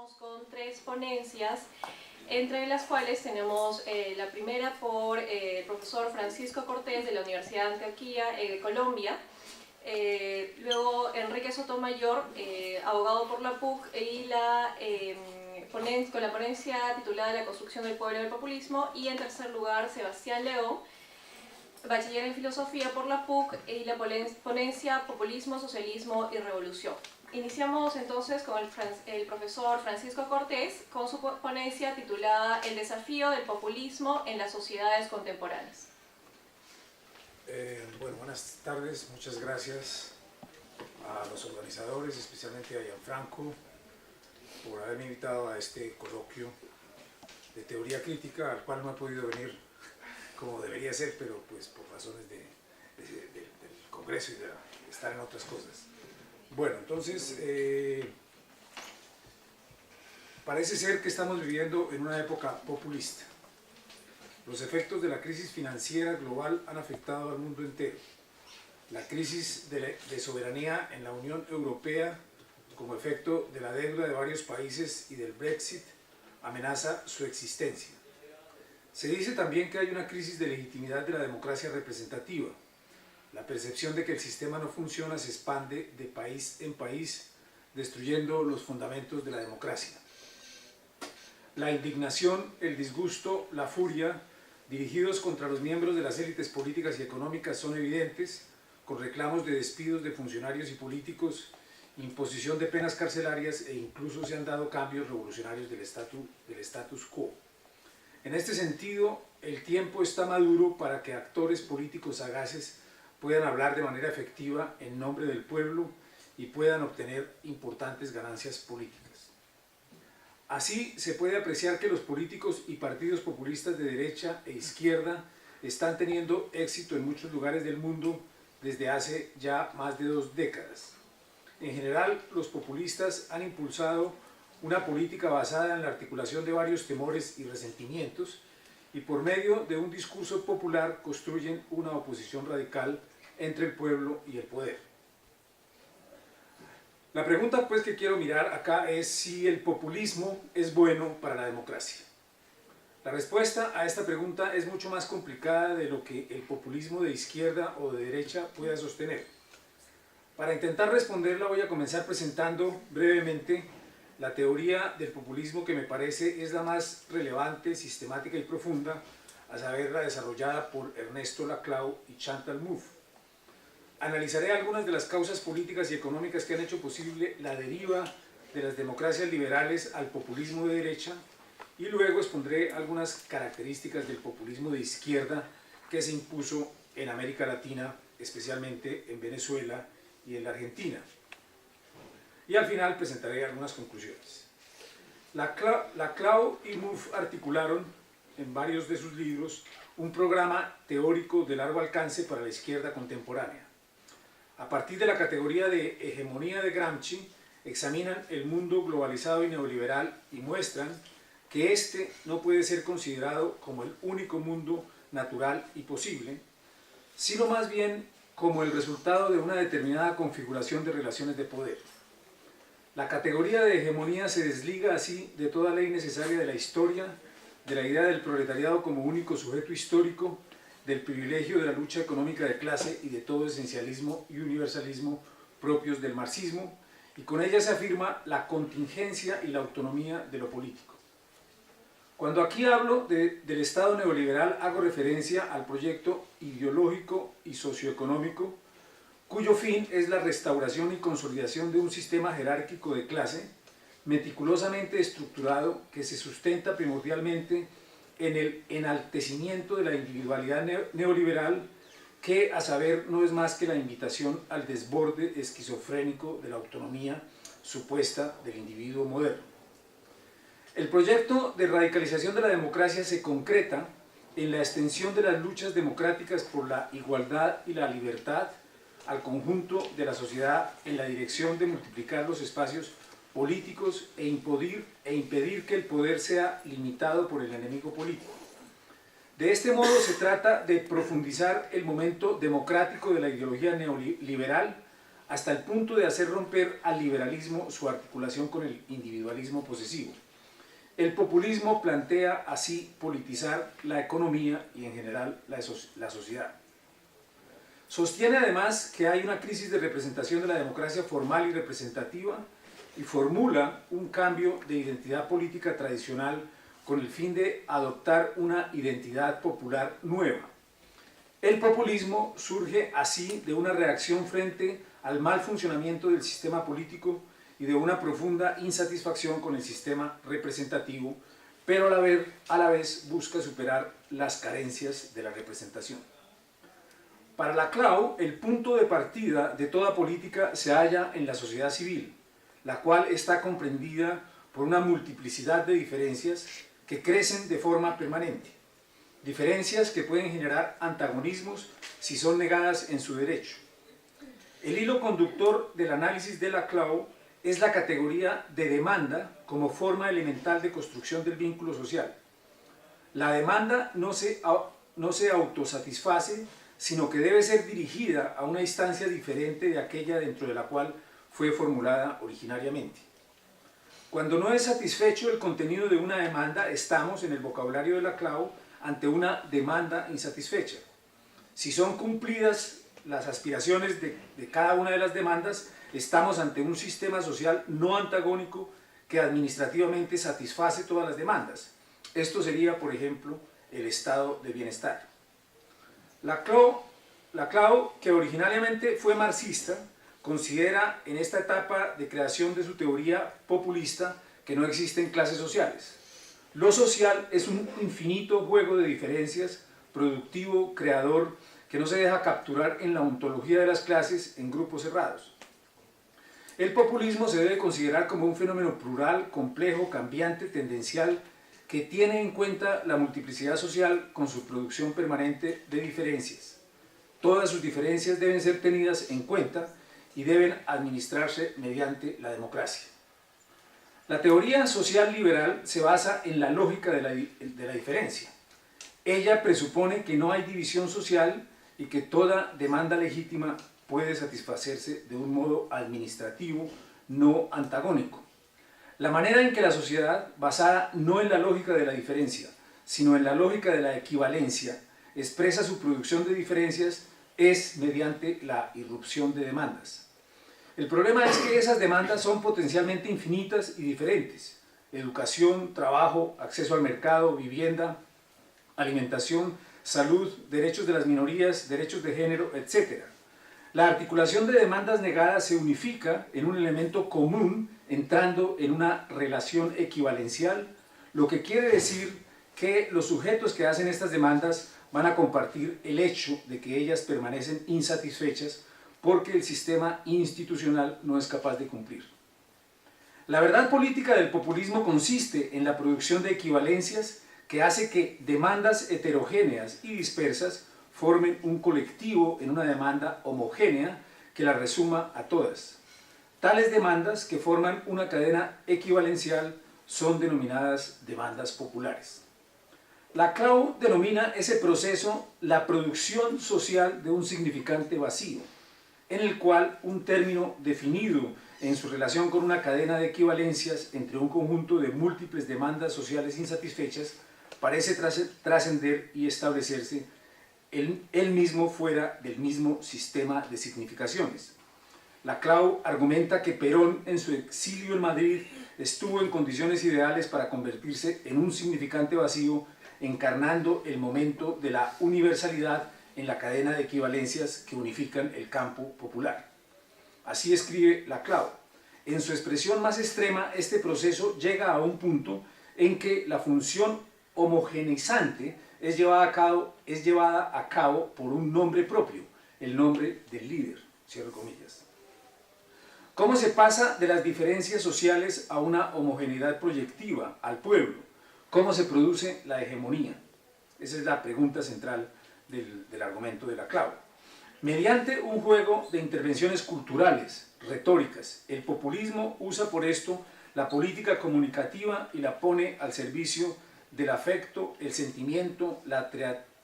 Estamos con 3 ponencias, entre las cuales tenemos la primera por el profesor Francisco Cortés de la Universidad de Antioquia, Colombia. Luego Enrique Sotomayor, abogado por la PUC, y con la ponencia titulada La construcción del pueblo y del populismo. Y en tercer lugar, Sebastián León, bachiller en filosofía por la PUC, y la ponencia Populismo, Socialismo y Revolución. Iniciamos entonces con el profesor Francisco Cortés con su ponencia titulada El desafío del populismo en las sociedades contemporáneas. Bueno, buenas tardes, muchas gracias a los organizadores, especialmente a Gianfranco, por haberme invitado a este coloquio de teoría crítica, al cual no he podido venir como debería ser, pero pues por razones del Congreso y de estar en otras cosas. Bueno, entonces, parece ser que estamos viviendo en una época populista. Los efectos de la crisis financiera global han afectado al mundo entero. La crisis de soberanía en la Unión Europea, como efecto de la deuda de varios países y del Brexit, amenaza su existencia. Se dice también que hay una crisis de legitimidad de la democracia representativa. La percepción de que el sistema no funciona se expande de país en país, destruyendo los fundamentos de la democracia. La indignación, el disgusto, la furia, dirigidos contra los miembros de las élites políticas y económicas son evidentes, con reclamos de despidos de funcionarios y políticos, imposición de penas carcelarias e incluso se han dado cambios revolucionarios del status quo. En este sentido, el tiempo está maduro para que actores políticos sagaces puedan hablar de manera efectiva en nombre del pueblo y puedan obtener importantes ganancias políticas. Así se puede apreciar que los políticos y partidos populistas de derecha e izquierda están teniendo éxito en muchos lugares del mundo desde hace ya más de 2 décadas. En general, los populistas han impulsado una política basada en la articulación de varios temores y resentimientos, y por medio de un discurso popular construyen una oposición radical entre el pueblo y el poder. La pregunta pues que quiero mirar acá es si el populismo es bueno para la democracia. La respuesta a esta pregunta es mucho más complicada de lo que el populismo de izquierda o de derecha pueda sostener. Para intentar responderla voy a comenzar presentando brevemente la teoría del populismo que me parece es la más relevante, sistemática y profunda, a saber, la desarrollada por Ernesto Laclau y Chantal Mouffe. Analizaré algunas de las causas políticas y económicas que han hecho posible la deriva de las democracias liberales al populismo de derecha y luego expondré algunas características del populismo de izquierda que se impuso en América Latina, especialmente en Venezuela y en la Argentina. Y al final presentaré algunas conclusiones. Laclau y Mouffe articularon en varios de sus libros un programa teórico de largo alcance para la izquierda contemporánea. A partir de la categoría de hegemonía de Gramsci, examinan el mundo globalizado y neoliberal y muestran que este no puede ser considerado como el único mundo natural y posible, sino más bien como el resultado de una determinada configuración de relaciones de poder. La categoría de hegemonía se desliga así de toda ley necesaria de la historia, de la idea del proletariado como único sujeto histórico, del privilegio de la lucha económica de clase y de todo esencialismo y universalismo propios del marxismo, y con ella se afirma la contingencia y la autonomía de lo político. Cuando aquí hablo del Estado neoliberal hago referencia al proyecto ideológico y socioeconómico cuyo fin es la restauración y consolidación de un sistema jerárquico de clase meticulosamente estructurado que se sustenta primordialmente en el enaltecimiento de la individualidad neoliberal que, a saber, no es más que la invitación al desborde esquizofrénico de la autonomía supuesta del individuo moderno. El proyecto de radicalización de la democracia se concreta en la extensión de las luchas democráticas por la igualdad y la libertad al conjunto de la sociedad en la dirección de multiplicar los espacios políticos e impedir que el poder sea limitado por el enemigo político. De este modo se trata de profundizar el momento democrático de la ideología neoliberal hasta el punto de hacer romper al liberalismo su articulación con el individualismo posesivo. El populismo plantea así politizar la economía y en general la sociedad. Sostiene además que hay una crisis de representación de la democracia formal y representativa y formula un cambio de identidad política tradicional con el fin de adoptar una identidad popular nueva. El populismo surge así de una reacción frente al mal funcionamiento del sistema político y de una profunda insatisfacción con el sistema representativo, pero a la vez busca superar las carencias de la representación. Para Laclau, el punto de partida de toda política se halla en la sociedad civil, la cual está comprendida por una multiplicidad de diferencias que crecen de forma permanente. Diferencias que pueden generar antagonismos si son negadas en su derecho. El hilo conductor del análisis de Laclau es la categoría de demanda como forma elemental de construcción del vínculo social. La demanda no se autosatisface, sino que debe ser dirigida a una instancia diferente de aquella dentro de la cual fue formulada originariamente. Cuando no es satisfecho el contenido de una demanda, estamos, en el vocabulario de Laclau, ante una demanda insatisfecha. Si son cumplidas las aspiraciones de cada una de las demandas, estamos ante un sistema social no antagónico que administrativamente satisface todas las demandas. Esto sería, por ejemplo, el estado de bienestar. Laclau, que originariamente fue marxista, considera en esta etapa de creación de su teoría populista que no existen clases sociales. Lo social es un infinito juego de diferencias, productivo, creador, que no se deja capturar en la ontología de las clases en grupos cerrados. El populismo se debe considerar como un fenómeno plural, complejo, cambiante, tendencial, que tiene en cuenta la multiplicidad social con su producción permanente de diferencias. Todas sus diferencias deben ser tenidas en cuenta y deben administrarse mediante la democracia. La teoría social liberal se basa en la lógica de la diferencia. Ella presupone que no hay división social y que toda demanda legítima puede satisfacerse de un modo administrativo, no antagónico. La manera en que la sociedad, basada no en la lógica de la diferencia, sino en la lógica de la equivalencia, expresa su producción de diferencias es mediante la irrupción de demandas. El problema es que esas demandas son potencialmente infinitas y diferentes. Educación, trabajo, acceso al mercado, vivienda, alimentación, salud, derechos de las minorías, derechos de género, etc. La articulación de demandas negadas se unifica en un elemento común entrando en una relación equivalencial, lo que quiere decir que los sujetos que hacen estas demandas van a compartir el hecho de que ellas permanecen insatisfechas porque el sistema institucional no es capaz de cumplir. La verdad política del populismo consiste en la producción de equivalencias que hace que demandas heterogéneas y dispersas formen un colectivo en una demanda homogénea que la resuma a todas. Tales demandas que forman una cadena equivalencial son denominadas demandas populares. Laclau denomina ese proceso la producción social de un significante vacío, en el cual un término definido en su relación con una cadena de equivalencias entre un conjunto de múltiples demandas sociales insatisfechas parece trascender y establecerse él mismo fuera del mismo sistema de significaciones. Laclau argumenta que Perón en su exilio en Madrid estuvo en condiciones ideales para convertirse en un significante vacío, encarnando el momento de la universalidad en la cadena de equivalencias que unifican el campo popular. Así escribe Laclau. En su expresión más extrema, este proceso llega a un punto en que la función homogeneizante es llevada a cabo por un nombre propio, el nombre del líder, cierro comillas. ¿Cómo se pasa de las diferencias sociales a una homogeneidad proyectiva, al pueblo? ¿Cómo se produce la hegemonía? Esa es la pregunta central del argumento de Laclau. Mediante un juego de intervenciones culturales, retóricas, el populismo usa por esto la política comunicativa y la pone al servicio del afecto, el sentimiento, la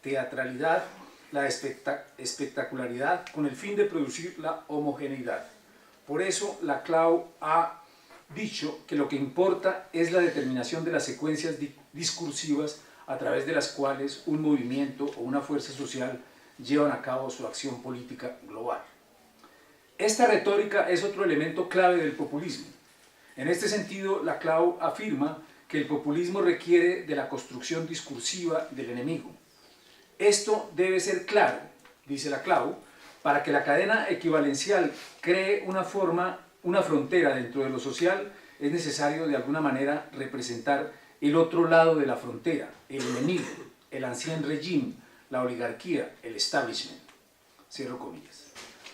teatralidad, la espectacularidad, con el fin de producir la homogeneidad. Por eso la CLAU ha dicho que lo que importa es la determinación de las secuencias discursivas a través de las cuales un movimiento o una fuerza social llevan a cabo su acción política global. Esta retórica es otro elemento clave del populismo. En este sentido, la CLAU afirma que el populismo requiere de la construcción discursiva del enemigo. Esto debe ser claro, dice la CLAU, para que la cadena equivalencial cree una frontera dentro de lo social, es necesario de alguna manera representar el otro lado de la frontera, el enemigo, el ancien régime, la oligarquía, el establishment. Cierro comillas.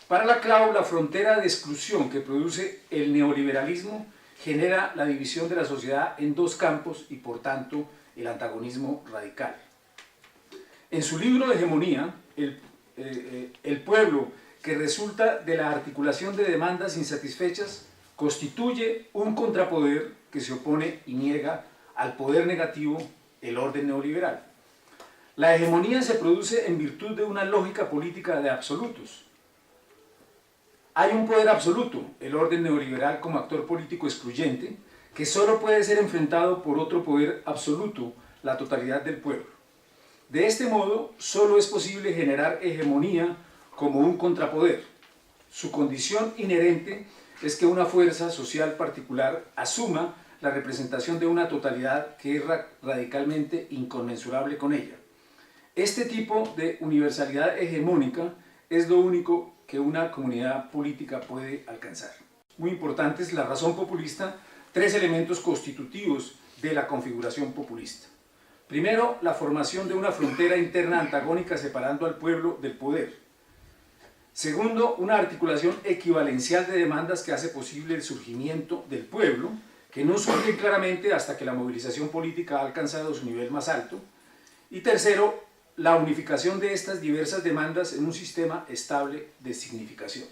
Para la CLAU, la frontera de exclusión que produce el neoliberalismo genera la división de la sociedad en dos campos y, por tanto, el antagonismo radical. En su libro de Hegemonía, el pueblo que resulta de la articulación de demandas insatisfechas constituye un contrapoder que se opone y niega al poder negativo, el orden neoliberal. La hegemonía se produce en virtud de una lógica política de absolutos. Hay un poder absoluto, el orden neoliberal como actor político excluyente, que solo puede ser enfrentado por otro poder absoluto, la totalidad del pueblo. De este modo, solo es posible generar hegemonía como un contrapoder. Su condición inherente es que una fuerza social particular asuma la representación de una totalidad que es radicalmente inconmensurable con ella. Este tipo de universalidad hegemónica es lo único que una comunidad política puede alcanzar. Muy importante es la razón populista, tres elementos constitutivos de la configuración populista. Primero, la formación de una frontera interna antagónica separando al pueblo del poder. Segundo, una articulación equivalencial de demandas que hace posible el surgimiento del pueblo, que no surge claramente hasta que la movilización política ha alcanzado su nivel más alto. Y tercero, la unificación de estas diversas demandas en un sistema estable de significación.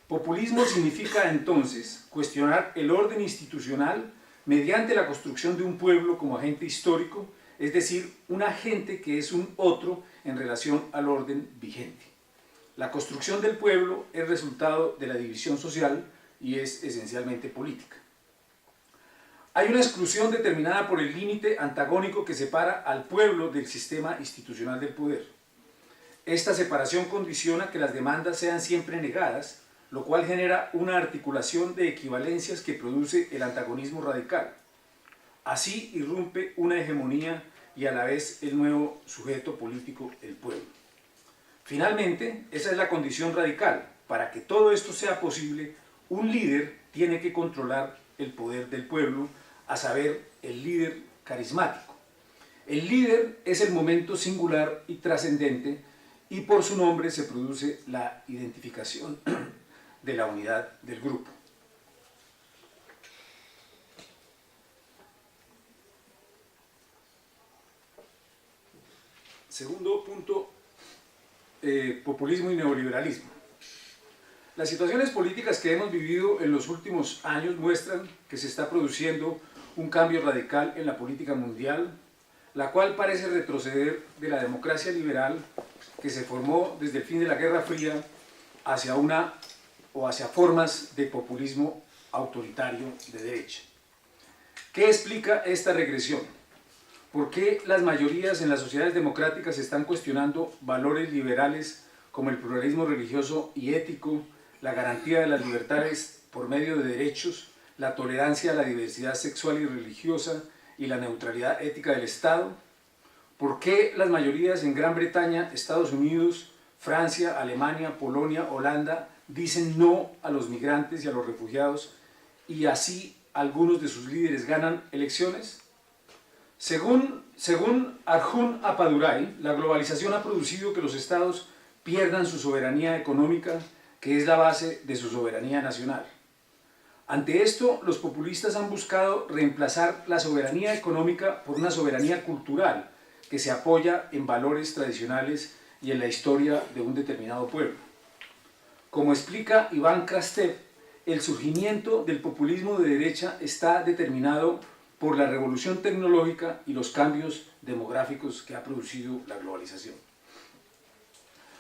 Populismo significa entonces cuestionar el orden institucional mediante la construcción de un pueblo como agente histórico, es decir, un agente que es un otro en relación al orden vigente. La construcción del pueblo es resultado de la división social y es esencialmente política. Hay una exclusión determinada por el límite antagónico que separa al pueblo del sistema institucional del poder. Esta separación condiciona que las demandas sean siempre negadas, lo cual genera una articulación de equivalencias que produce el antagonismo radical. Así irrumpe una hegemonía y a la vez el nuevo sujeto político, el pueblo. Finalmente, esa es la condición radical. Para que todo esto sea posible, un líder tiene que controlar el poder del pueblo, a saber, el líder carismático. El líder es el momento singular y trascendente y por su nombre se produce la identificación de la unidad del grupo. Segundo punto, populismo y neoliberalismo. Las situaciones políticas que hemos vivido en los últimos años muestran que se está produciendo un cambio radical en la política mundial, la cual parece retroceder de la democracia liberal que se formó desde el fin de la Guerra Fría hacia formas de populismo autoritario de derecha. ¿Qué explica esta regresión? ¿Por qué las mayorías en las sociedades democráticas están cuestionando valores liberales como el pluralismo religioso y ético, la garantía de las libertades por medio de derechos, la tolerancia a la diversidad sexual y religiosa y la neutralidad ética del Estado? ¿Por qué las mayorías en Gran Bretaña, Estados Unidos, Francia, Alemania, Polonia, Holanda dicen no a los migrantes y a los refugiados y así algunos de sus líderes ganan elecciones? Según Arjun Appadurai, la globalización ha producido que los estados pierdan su soberanía económica, que es la base de su soberanía nacional. Ante esto, los populistas han buscado reemplazar la soberanía económica por una soberanía cultural que se apoya en valores tradicionales y en la historia de un determinado pueblo. Como explica Iván Krastev, el surgimiento del populismo de derecha está determinado por la revolución tecnológica y los cambios demográficos que ha producido la globalización.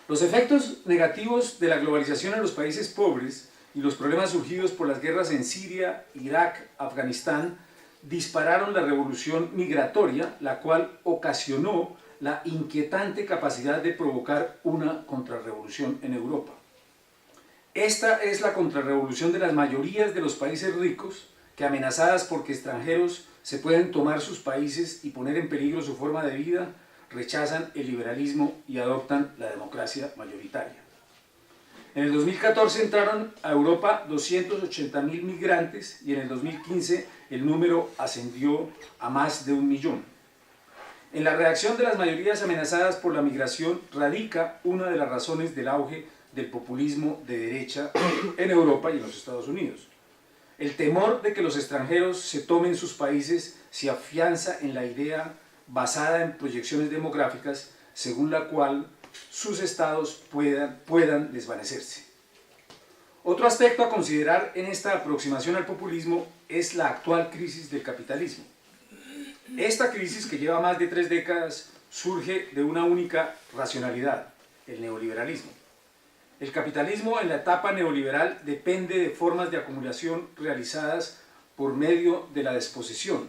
Los efectos negativos de la globalización en los países pobres y los problemas surgidos por las guerras en Siria, Irak, Afganistán, dispararon la revolución migratoria, la cual ocasionó la inquietante capacidad de provocar una contrarrevolución en Europa. Esta es la contrarrevolución de las mayorías de los países ricos que, amenazadas porque extranjeros se pueden tomar sus países y poner en peligro su forma de vida, rechazan el liberalismo y adoptan la democracia mayoritaria. En el 2014 entraron a Europa 280.000 migrantes y en el 2015 el número ascendió a más de 1 millón. En la reacción de las mayorías amenazadas por la migración radica una de las razones del auge del populismo de derecha en Europa y en los Estados Unidos. El temor de que los extranjeros se tomen sus países se afianza en la idea basada en proyecciones demográficas según la cual sus estados puedan desvanecerse. Otro aspecto a considerar en esta aproximación al populismo es la actual crisis del capitalismo. Esta crisis, que lleva más de 3 décadas, surge de una única racionalidad: el neoliberalismo. El capitalismo en la etapa neoliberal depende de formas de acumulación realizadas por medio de la desposesión.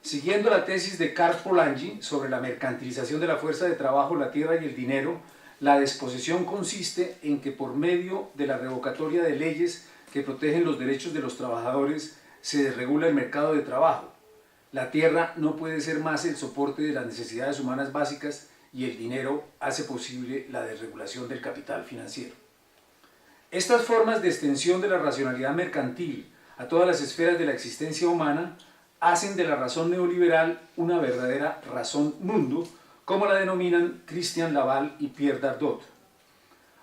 Siguiendo la tesis de Karl Polanyi sobre la mercantilización de la fuerza de trabajo, la tierra y el dinero, la desposesión consiste en que por medio de la revocatoria de leyes que protegen los derechos de los trabajadores se desregula el mercado de trabajo. La tierra no puede ser más el soporte de las necesidades humanas básicas y el dinero hace posible la desregulación del capital financiero. Estas formas de extensión de la racionalidad mercantil a todas las esferas de la existencia humana hacen de la razón neoliberal una verdadera razón mundo, como la denominan Christian Laval y Pierre Dardot.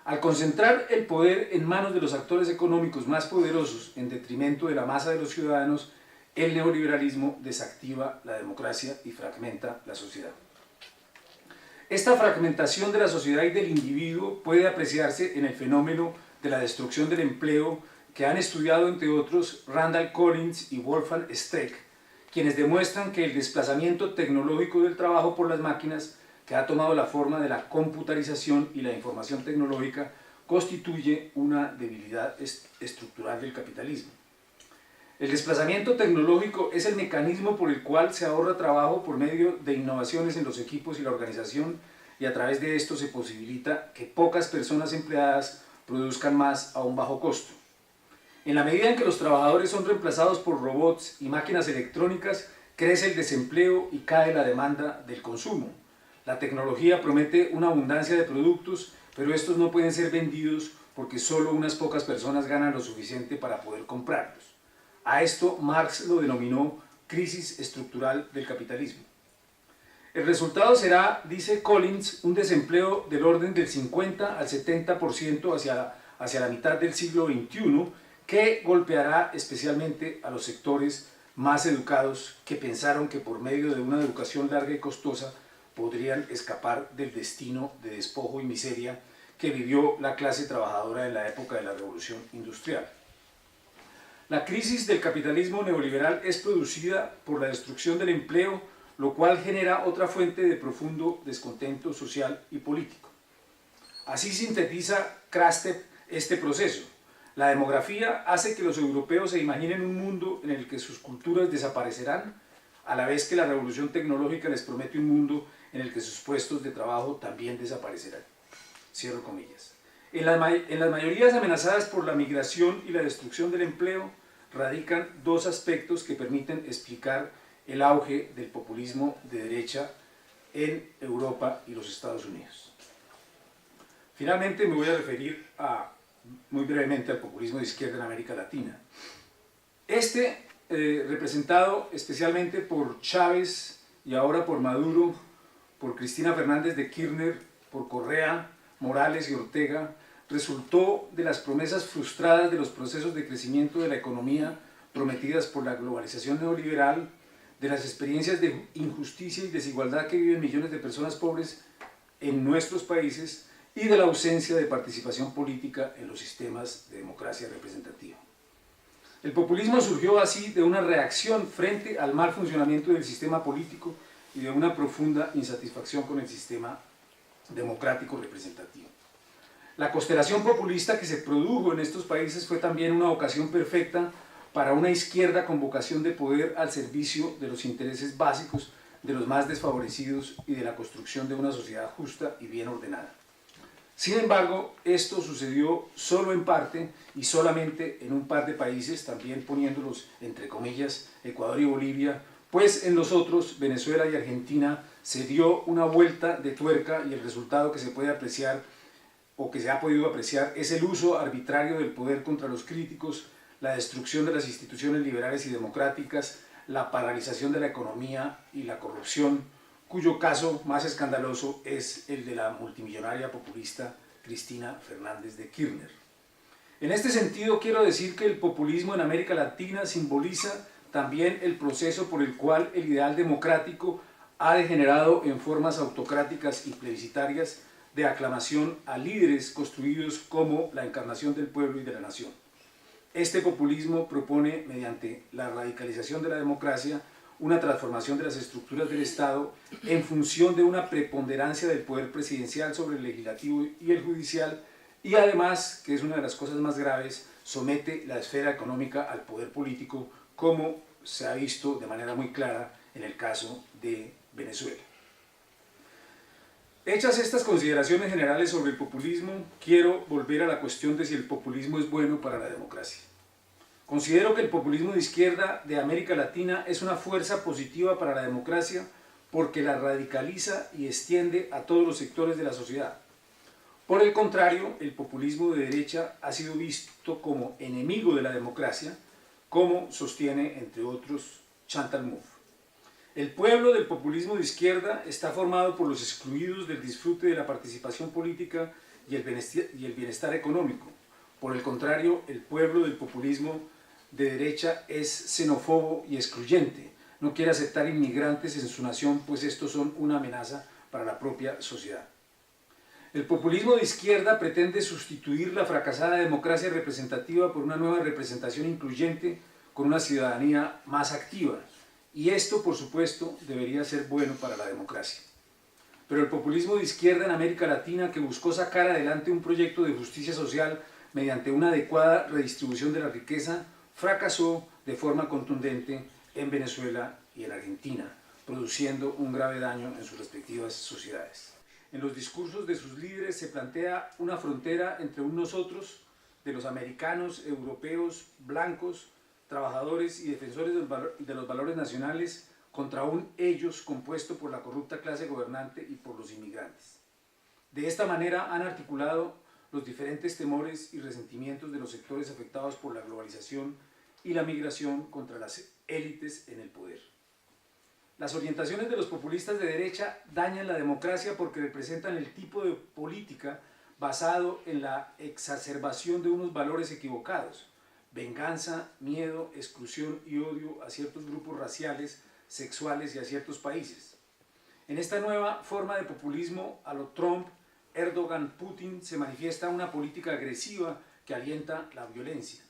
Al concentrar el poder en manos de los actores económicos más poderosos en detrimento de la masa de los ciudadanos, el neoliberalismo desactiva la democracia y fragmenta la sociedad. Esta fragmentación de la sociedad y del individuo puede apreciarse en el fenómeno de la destrucción del empleo que han estudiado, entre otros, Randall Collins y Wolfgang Streeck, quienes demuestran que el desplazamiento tecnológico del trabajo por las máquinas, que ha tomado la forma de la computarización y la información tecnológica, constituye una debilidad estructural del capitalismo. El desplazamiento tecnológico es el mecanismo por el cual se ahorra trabajo por medio de innovaciones en los equipos y la organización, y a través de esto se posibilita que pocas personas empleadas produzcan más a un bajo costo. En la medida en que los trabajadores son reemplazados por robots y máquinas electrónicas, crece el desempleo y cae la demanda del consumo. La tecnología promete una abundancia de productos, pero estos no pueden ser vendidos porque solo unas pocas personas ganan lo suficiente para poder comprarlos. A esto Marx lo denominó crisis estructural del capitalismo. El resultado será, dice Collins, un desempleo del orden del 50 al 70% hacia la mitad del siglo XXI, que golpeará especialmente a los sectores más educados que pensaron que por medio de una educación larga y costosa podrían escapar del destino de despojo y miseria que vivió la clase trabajadora en la época de la Revolución Industrial. La crisis del capitalismo neoliberal es producida por la destrucción del empleo, lo cual genera otra fuente de profundo descontento social y político. Así sintetiza Krastev este proceso. La demografía hace que los europeos se imaginen un mundo en el que sus culturas desaparecerán, a la vez que la revolución tecnológica les promete un mundo en el que sus puestos de trabajo también desaparecerán. Cierro comillas. En las mayorías amenazadas por la migración y la destrucción del empleo radican dos aspectos que permiten explicar el auge del populismo de derecha en Europa y los Estados Unidos. Finalmente me voy a referir muy brevemente al populismo de izquierda en América Latina. Representado especialmente por Chávez y ahora por Maduro, por Cristina Fernández de Kirchner, por Correa, Morales y Ortega, resultó de las promesas frustradas de los procesos de crecimiento de la economía prometidas por la globalización neoliberal, de las experiencias de injusticia y desigualdad que viven millones de personas pobres en nuestros países y de la ausencia de participación política en los sistemas de democracia representativa. El populismo surgió así de una reacción frente al mal funcionamiento del sistema político y de una profunda insatisfacción con el sistema democrático representativo. La constelación populista que se produjo en estos países fue también una ocasión perfecta para una izquierda con vocación de poder al servicio de los intereses básicos de los más desfavorecidos y de la construcción de una sociedad justa y bien ordenada. Sin embargo, esto sucedió solo en parte y solamente en un par de países, también poniéndolos entre comillas, Ecuador y Bolivia, pues en los otros, Venezuela y Argentina, se dio una vuelta de tuerca y el resultado que se puede apreciar o que se ha podido apreciar es el uso arbitrario del poder contra los críticos, la destrucción de las instituciones liberales y democráticas, la paralización de la economía y la corrupción, cuyo caso más escandaloso es el de la multimillonaria populista Cristina Fernández de Kirchner. En este sentido, quiero decir que el populismo en América Latina simboliza también el proceso por el cual el ideal democrático ha degenerado en formas autocráticas y plebiscitarias de aclamación a líderes construidos como la encarnación del pueblo y de la nación. Este populismo propone, mediante la radicalización de la democracia, una transformación de las estructuras del Estado en función de una preponderancia del poder presidencial sobre el legislativo y el judicial, y además, que es una de las cosas más graves, somete la esfera económica al poder político, como se ha visto de manera muy clara en el caso de Venezuela. Hechas estas consideraciones generales sobre el populismo, quiero volver a la cuestión de si el populismo es bueno para la democracia. Considero que el populismo de izquierda de América Latina es una fuerza positiva para la democracia porque la radicaliza y extiende a todos los sectores de la sociedad. Por el contrario, el populismo de derecha ha sido visto como enemigo de la democracia, como sostiene, entre otros, Chantal Mouffe. El pueblo del populismo de izquierda está formado por los excluidos del disfrute de la participación política y el bienestar económico. Por el contrario, el pueblo del populismo de derecha es xenófobo y excluyente. No quiere aceptar inmigrantes en su nación, pues estos son una amenaza para la propia sociedad. El populismo de izquierda pretende sustituir la fracasada democracia representativa por una nueva representación incluyente con una ciudadanía más activa. Y esto, por supuesto, debería ser bueno para la democracia. Pero el populismo de izquierda en América Latina, que buscó sacar adelante un proyecto de justicia social mediante una adecuada redistribución de la riqueza, fracasó de forma contundente en Venezuela y en Argentina, produciendo un grave daño en sus respectivas sociedades. En los discursos de sus líderes se plantea una frontera entre un nosotros, de los americanos, europeos, blancos, trabajadores y defensores de los valores nacionales, contra un ellos compuesto por la corrupta clase gobernante y por los inmigrantes. De esta manera han articulado los diferentes temores y resentimientos de los sectores afectados por la globalización y la migración contra las élites en el poder. Las orientaciones de los populistas de derecha dañan la democracia porque representan el tipo de política basado en la exacerbación de unos valores equivocados: venganza, miedo, exclusión y odio a ciertos grupos raciales, sexuales y a ciertos países. En esta nueva forma de populismo, a lo Trump, Erdogan, Putin, se manifiesta una política agresiva que alienta la violencia.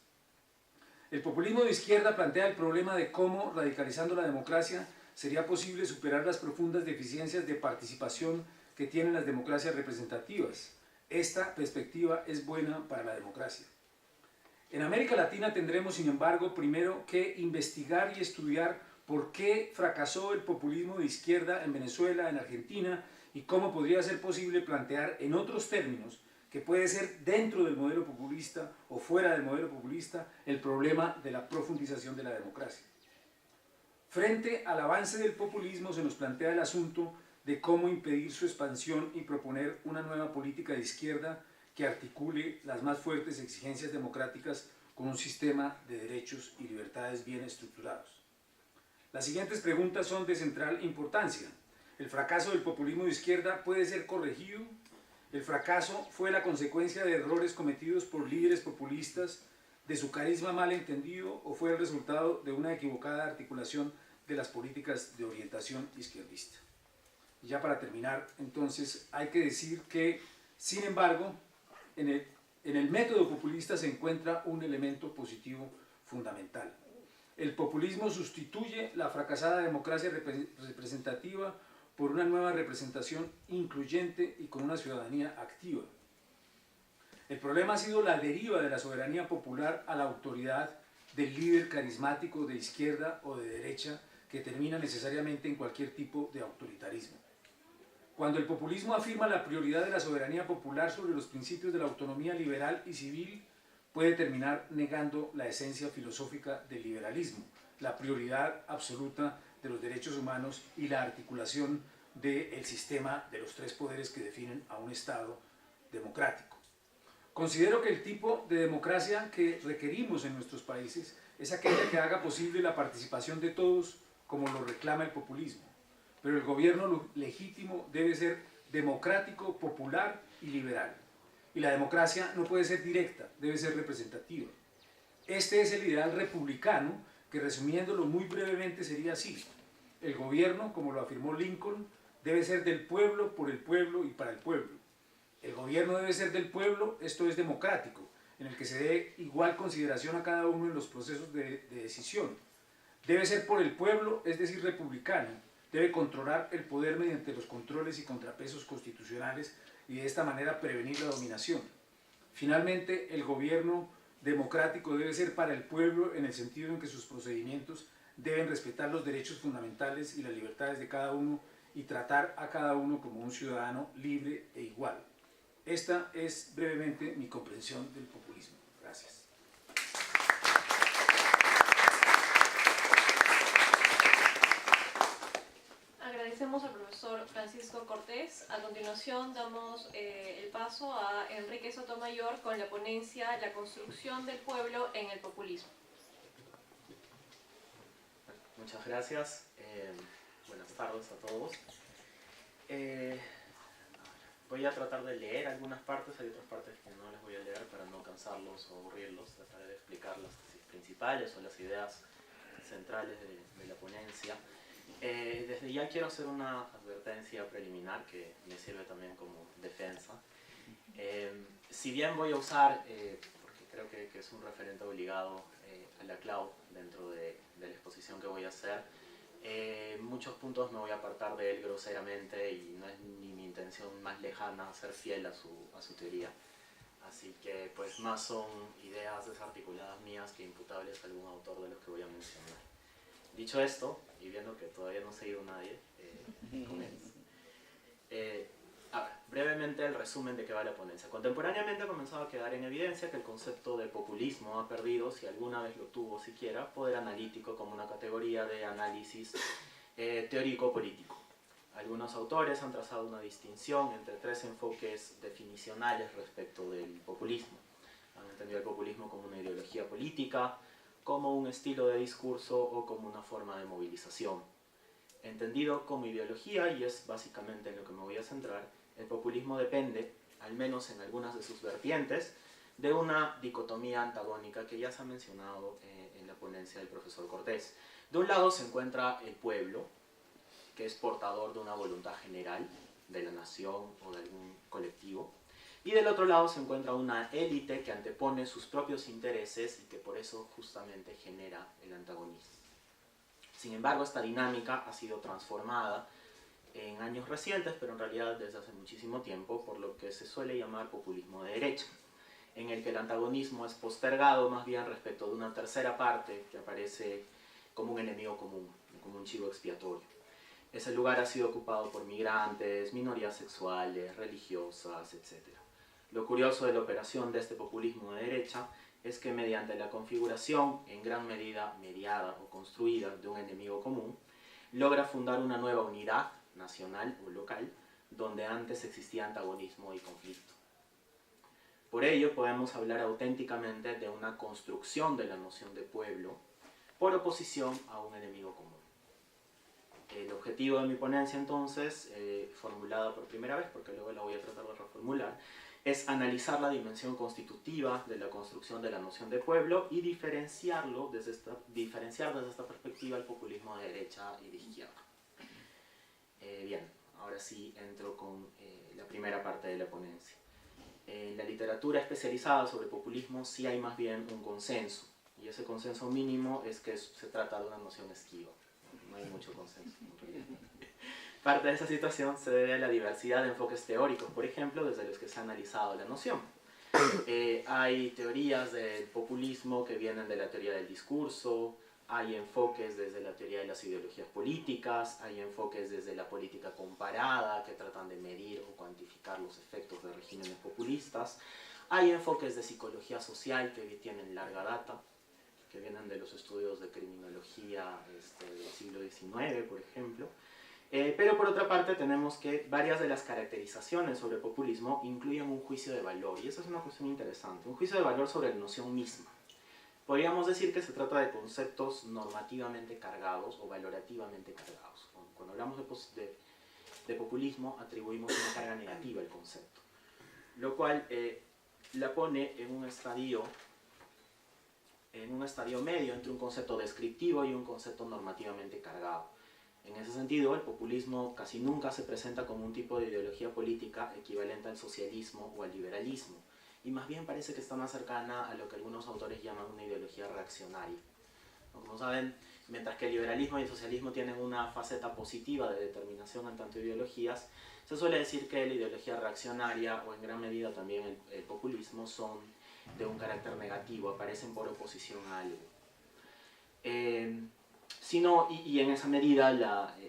El populismo de izquierda plantea el problema de cómo, radicalizando la democracia, sería posible superar las profundas deficiencias de participación que tienen las democracias representativas. Esta perspectiva es buena para la democracia. En América Latina tendremos, sin embargo, primero que investigar y estudiar por qué fracasó el populismo de izquierda en Venezuela, en Argentina, y cómo podría ser posible plantear en otros términos, que puede ser dentro del modelo populista o fuera del modelo populista, el problema de la profundización de la democracia. Frente al avance del populismo se nos plantea el asunto de cómo impedir su expansión y proponer una nueva política de izquierda que articule las más fuertes exigencias democráticas con un sistema de derechos y libertades bien estructurados. Las siguientes preguntas son de central importancia. ¿El fracaso del populismo de izquierda puede ser corregido? ¿El fracaso fue la consecuencia de errores cometidos por líderes populistas, de su carisma mal entendido, o fue el resultado de una equivocada articulación de las políticas de orientación izquierdista? Y ya para terminar, entonces, hay que decir que, sin embargo, en el método populista se encuentra un elemento positivo fundamental. El populismo sustituye la fracasada democracia representativa por una nueva representación incluyente y con una ciudadanía activa. El problema ha sido la deriva de la soberanía popular a la autoridad del líder carismático de izquierda o de derecha que termina necesariamente en cualquier tipo de autoritarismo. Cuando el populismo afirma la prioridad de la soberanía popular sobre los principios de la autonomía liberal y civil, puede terminar negando la esencia filosófica del liberalismo, la prioridad absoluta de los derechos humanos y la articulación del sistema de los tres poderes que definen a un Estado democrático. Considero que el tipo de democracia que requerimos en nuestros países es aquella que haga posible la participación de todos, como lo reclama el populismo. Pero el gobierno legítimo debe ser democrático, popular y liberal. Y la democracia no puede ser directa, debe ser representativa. Este es el ideal republicano que, resumiéndolo muy brevemente, sería así. El gobierno, como lo afirmó Lincoln, debe ser del pueblo, por el pueblo y para el pueblo. El gobierno debe ser del pueblo, esto es democrático, en el que se dé igual consideración a cada uno en los procesos de decisión. Debe ser por el pueblo, es decir, republicano. Debe controlar el poder mediante los controles y contrapesos constitucionales y de esta manera prevenir la dominación. Finalmente, el gobierno democrático debe ser para el pueblo en el sentido en que sus procedimientos deben respetar los derechos fundamentales y las libertades de cada uno y tratar a cada uno como un ciudadano libre e igual. Esta es brevemente mi comprensión del populismo. Gracias. Agradecemos al profesor Francisco Cortés. A continuación damos el paso a Enrique Sotomayor con la ponencia La construcción del pueblo en el populismo. Muchas gracias. Buenas tardes a todos. Voy a tratar de leer algunas partes, hay otras partes que no las voy a leer para no cansarlos o aburrirlos. Trataré de explicar las tesis principales o las ideas centrales de la ponencia. Desde ya quiero hacer una advertencia preliminar que me sirve también como defensa. Si bien voy a usar, porque creo que es un referente obligado a la CLAU dentro de la exposición que voy a hacer, muchos puntos me voy a apartar de él groseramente y no es ni mi intención más lejana ser fiel a su teoría. Así que pues más son ideas desarticuladas mías que imputables a algún autor de los que voy a mencionar. Dicho esto, y viendo que todavía no se ha ido nadie, comienzo. Brevemente el resumen de qué va la ponencia. Contemporáneamente ha comenzado a quedar en evidencia que el concepto de populismo ha perdido, si alguna vez lo tuvo siquiera, poder analítico como una categoría de análisis teórico-político. Algunos autores han trazado una distinción entre tres enfoques definicionales respecto del populismo. Han entendido el populismo como una ideología política, como un estilo de discurso o como una forma de movilización. Entendido como ideología, y es básicamente en lo que me voy a centrar, el populismo depende, al menos en algunas de sus vertientes, de una dicotomía antagónica que ya se ha mencionado en la ponencia del profesor Cortés. De un lado se encuentra el pueblo, que es portador de una voluntad general de la nación o de algún colectivo, y del otro lado se encuentra una élite que antepone sus propios intereses y que por eso justamente genera el antagonismo. Sin embargo, esta dinámica ha sido transformada en años recientes, pero en realidad desde hace muchísimo tiempo, por lo que se suele llamar populismo de derecha, en el que el antagonismo es postergado más bien respecto de una tercera parte que aparece como un enemigo común, como un chivo expiatorio. Ese lugar ha sido ocupado por migrantes, minorías sexuales, religiosas, etc. Lo curioso de la operación de este populismo de derecha es que mediante la configuración, en gran medida mediada o construida de un enemigo común, logra fundar una nueva unidad nacional o local, donde antes existía antagonismo y conflicto. Por ello podemos hablar auténticamente de una construcción de la noción de pueblo por oposición a un enemigo común. El objetivo de mi ponencia entonces, formulada por primera vez, porque luego la voy a tratar de reformular, es analizar la dimensión constitutiva de la construcción de la noción de pueblo y diferenciar desde esta perspectiva el populismo de derecha y de izquierda. Bien, ahora sí entro con la primera parte de la ponencia. En la literatura especializada sobre populismo sí hay más bien un consenso, y ese consenso mínimo es que se trata de una noción esquiva. No hay mucho consenso en realidad. Parte de esa situación se debe a la diversidad de enfoques teóricos, por ejemplo, desde los que se ha analizado la noción. Hay teorías del populismo que vienen de la teoría del discurso, hay enfoques desde la teoría de las ideologías políticas, hay enfoques desde la política comparada que tratan de medir o cuantificar los efectos de regímenes populistas, hay enfoques de psicología social que tienen larga data, que vienen de los estudios de criminología del siglo XIX, por ejemplo. Pero por otra parte tenemos que varias de las caracterizaciones sobre el populismo incluyen un juicio de valor, y esa es una cuestión interesante, un juicio de valor sobre la noción misma. Podríamos decir que se trata de conceptos normativamente cargados o valorativamente cargados. Cuando hablamos de populismo atribuimos una carga negativa al concepto, lo cual la pone en un estadio medio entre un concepto descriptivo y un concepto normativamente cargado. En ese sentido, el populismo casi nunca se presenta como un tipo de ideología política equivalente al socialismo o al liberalismo, y más bien parece que está más cercana a lo que algunos autores llaman una ideología reaccionaria. Como saben, mientras que el liberalismo y el socialismo tienen una faceta positiva de determinación en tanto ideologías, se suele decir que la ideología reaccionaria, o en gran medida también el populismo, son de un carácter negativo, aparecen por oposición a algo. Y en esa medida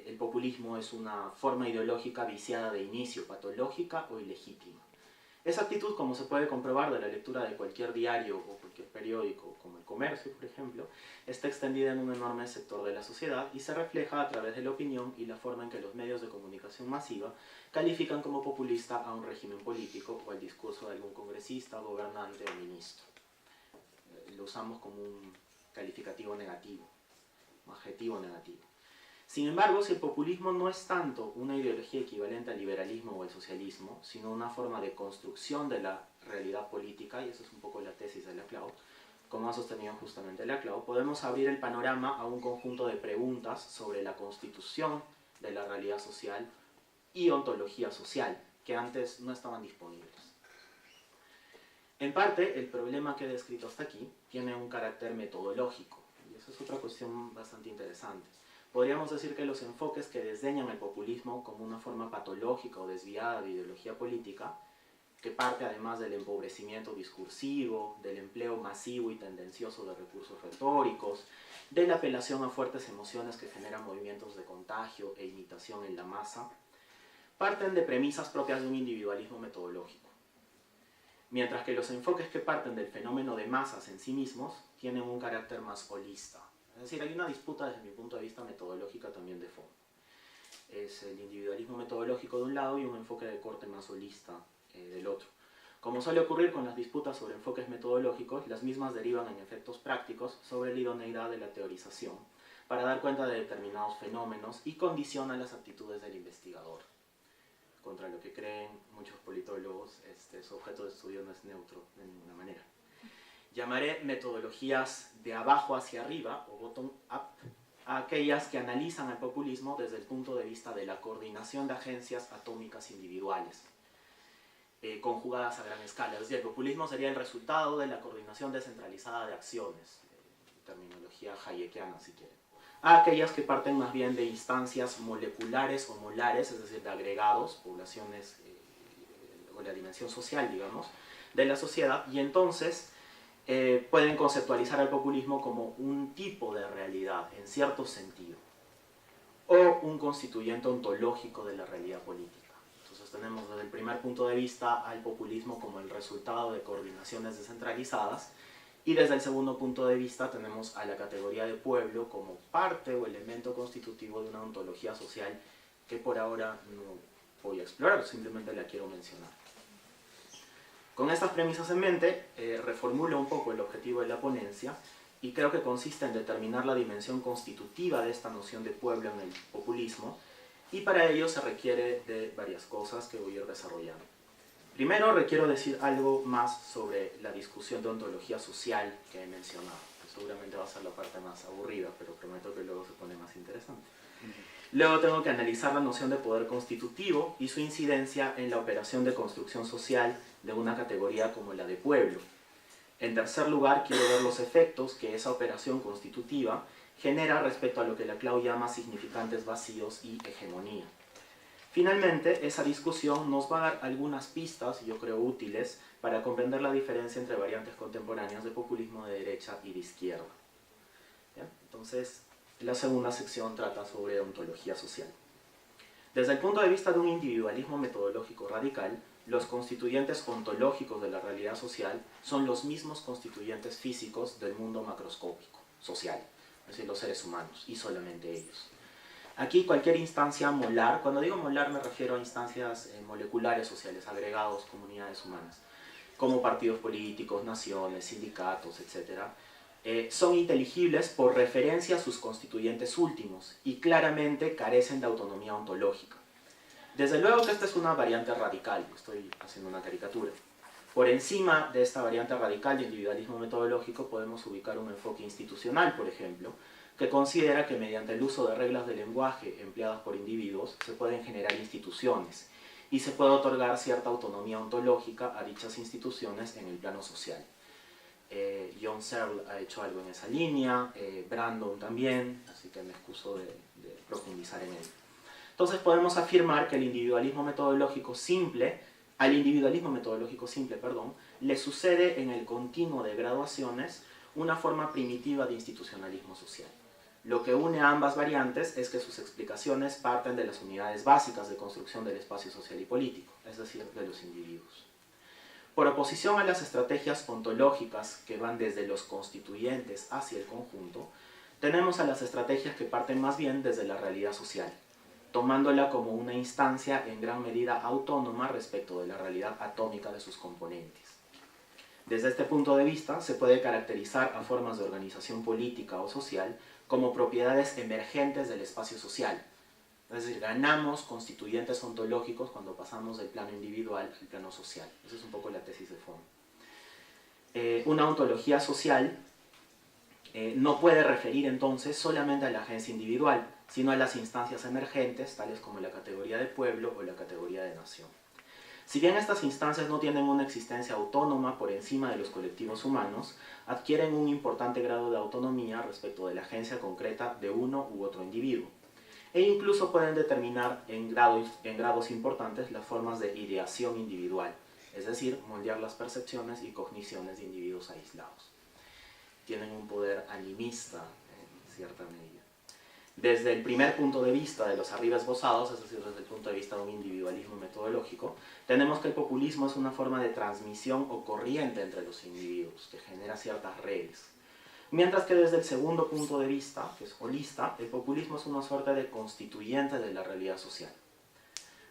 el populismo es una forma ideológica viciada de inicio, patológica o ilegítima. Esa actitud, como se puede comprobar de la lectura de cualquier diario o cualquier periódico, como El Comercio, por ejemplo, está extendida en un enorme sector de la sociedad y se refleja a través de la opinión y la forma en que los medios de comunicación masiva califican como populista a un régimen político o al discurso de algún congresista, gobernante o ministro. Lo usamos como un calificativo negativo, un adjetivo negativo. Sin embargo, si el populismo no es tanto una ideología equivalente al liberalismo o al socialismo, sino una forma de construcción de la realidad política, y eso es un poco la tesis de Laclau, como ha sostenido justamente Laclau, podemos abrir el panorama a un conjunto de preguntas sobre la constitución de la realidad social y ontología social, que antes no estaban disponibles. En parte, el problema que he descrito hasta aquí tiene un carácter metodológico, y esa es otra cuestión bastante interesante. Podríamos decir que los enfoques que desdeñan el populismo como una forma patológica o desviada de ideología política, que parte además del empobrecimiento discursivo, del empleo masivo y tendencioso de recursos retóricos, de la apelación a fuertes emociones que generan movimientos de contagio e imitación en la masa, parten de premisas propias de un individualismo metodológico. Mientras que los enfoques que parten del fenómeno de masas en sí mismos tienen un carácter más holista. Es decir, hay una disputa desde mi punto de vista metodológica también de fondo. Es el individualismo metodológico de un lado y un enfoque de corte más holista del otro. Como suele ocurrir con las disputas sobre enfoques metodológicos, las mismas derivan en efectos prácticos sobre la idoneidad de la teorización, para dar cuenta de determinados fenómenos y condicionan las actitudes del investigador. Contra lo que creen muchos politólogos, su objeto de estudio no es neutro de ninguna manera. Llamaré metodologías de abajo hacia arriba, o bottom-up, a aquellas que analizan el populismo desde el punto de vista de la coordinación de agencias atómicas individuales, conjugadas a gran escala. Es decir, el populismo sería el resultado de la coordinación descentralizada de acciones, terminología hayekiana si quieren, a aquellas que parten más bien de instancias moleculares o molares, es decir, de agregados, poblaciones o la dimensión social, digamos, de la sociedad, y entonces pueden conceptualizar el populismo como un tipo de realidad, en cierto sentido, o un constituyente ontológico de la realidad política. Entonces tenemos desde el primer punto de vista al populismo como el resultado de coordinaciones descentralizadas, y desde el segundo punto de vista tenemos a la categoría de pueblo como parte o elemento constitutivo de una ontología social que por ahora no voy a explorar, simplemente la quiero mencionar. Con estas premisas en mente, reformulo un poco el objetivo de la ponencia y creo que consiste en determinar la dimensión constitutiva de esta noción de pueblo en el populismo, y para ello se requiere de varias cosas que voy a ir desarrollando. Primero, requiero decir algo más sobre la discusión de ontología social que he mencionado, que seguramente va a ser la parte más aburrida, pero prometo que luego se pone más interesante. Luego tengo que analizar la noción de poder constitutivo y su incidencia en la operación de construcción social de una categoría como la de pueblo. En tercer lugar, quiero ver los efectos que esa operación constitutiva genera respecto a lo que Laclau llama significantes vacíos y hegemonía. Finalmente, esa discusión nos va a dar algunas pistas, yo creo útiles, para comprender la diferencia entre variantes contemporáneas de populismo de derecha y de izquierda. ¿Bien? Entonces, la segunda sección trata sobre ontología social. Desde el punto de vista de un individualismo metodológico radical, los constituyentes ontológicos de la realidad social son los mismos constituyentes físicos del mundo macroscópico, social, es decir, los seres humanos, y solamente ellos. Aquí cualquier instancia molar, cuando digo molar me refiero a instancias moleculares sociales, agregados, comunidades humanas, como partidos políticos, naciones, sindicatos, etc., son inteligibles por referencia a sus constituyentes últimos y claramente carecen de autonomía ontológica. Desde luego que esta es una variante radical, estoy haciendo una caricatura. Por encima de esta variante radical de individualismo metodológico podemos ubicar un enfoque institucional, por ejemplo, que considera que mediante el uso de reglas de lenguaje empleadas por individuos se pueden generar instituciones y se puede otorgar cierta autonomía ontológica a dichas instituciones en el plano social. John Searle ha hecho algo en esa línea, Brandon también, así que me excuso de profundizar en ello. Entonces podemos afirmar que al individualismo metodológico simple, le sucede en el continuo de graduaciones una forma primitiva de institucionalismo social. Lo que une a ambas variantes es que sus explicaciones parten de las unidades básicas de construcción del espacio social y político, es decir, de los individuos. Por oposición a las estrategias ontológicas que van desde los constituyentes hacia el conjunto, tenemos a las estrategias que parten más bien desde la realidad social, tomándola como una instancia en gran medida autónoma respecto de la realidad atómica de sus componentes. Desde este punto de vista, se puede caracterizar a formas de organización política o social como propiedades emergentes del espacio social. Es decir, ganamos constituyentes ontológicos cuando pasamos del plano individual al plano social. Esa es un poco la tesis de fondo. Una ontología social no puede referir entonces solamente a la agencia individual, sino a las instancias emergentes, tales como la categoría de pueblo o la categoría de nación. Si bien estas instancias no tienen una existencia autónoma por encima de los colectivos humanos, adquieren un importante grado de autonomía respecto de la agencia concreta de uno u otro individuo, e incluso pueden determinar en grados importantes las formas de ideación individual, es decir, moldear las percepciones y cogniciones de individuos aislados. Tienen un poder animista en cierta medida. Desde el primer punto de vista de los arriba esbozados, es decir, desde el punto de vista de un individualismo metodológico, tenemos que el populismo es una forma de transmisión o corriente entre los individuos, que genera ciertas redes. Mientras que desde el segundo punto de vista, que es holista, el populismo es una suerte de constituyente de la realidad social.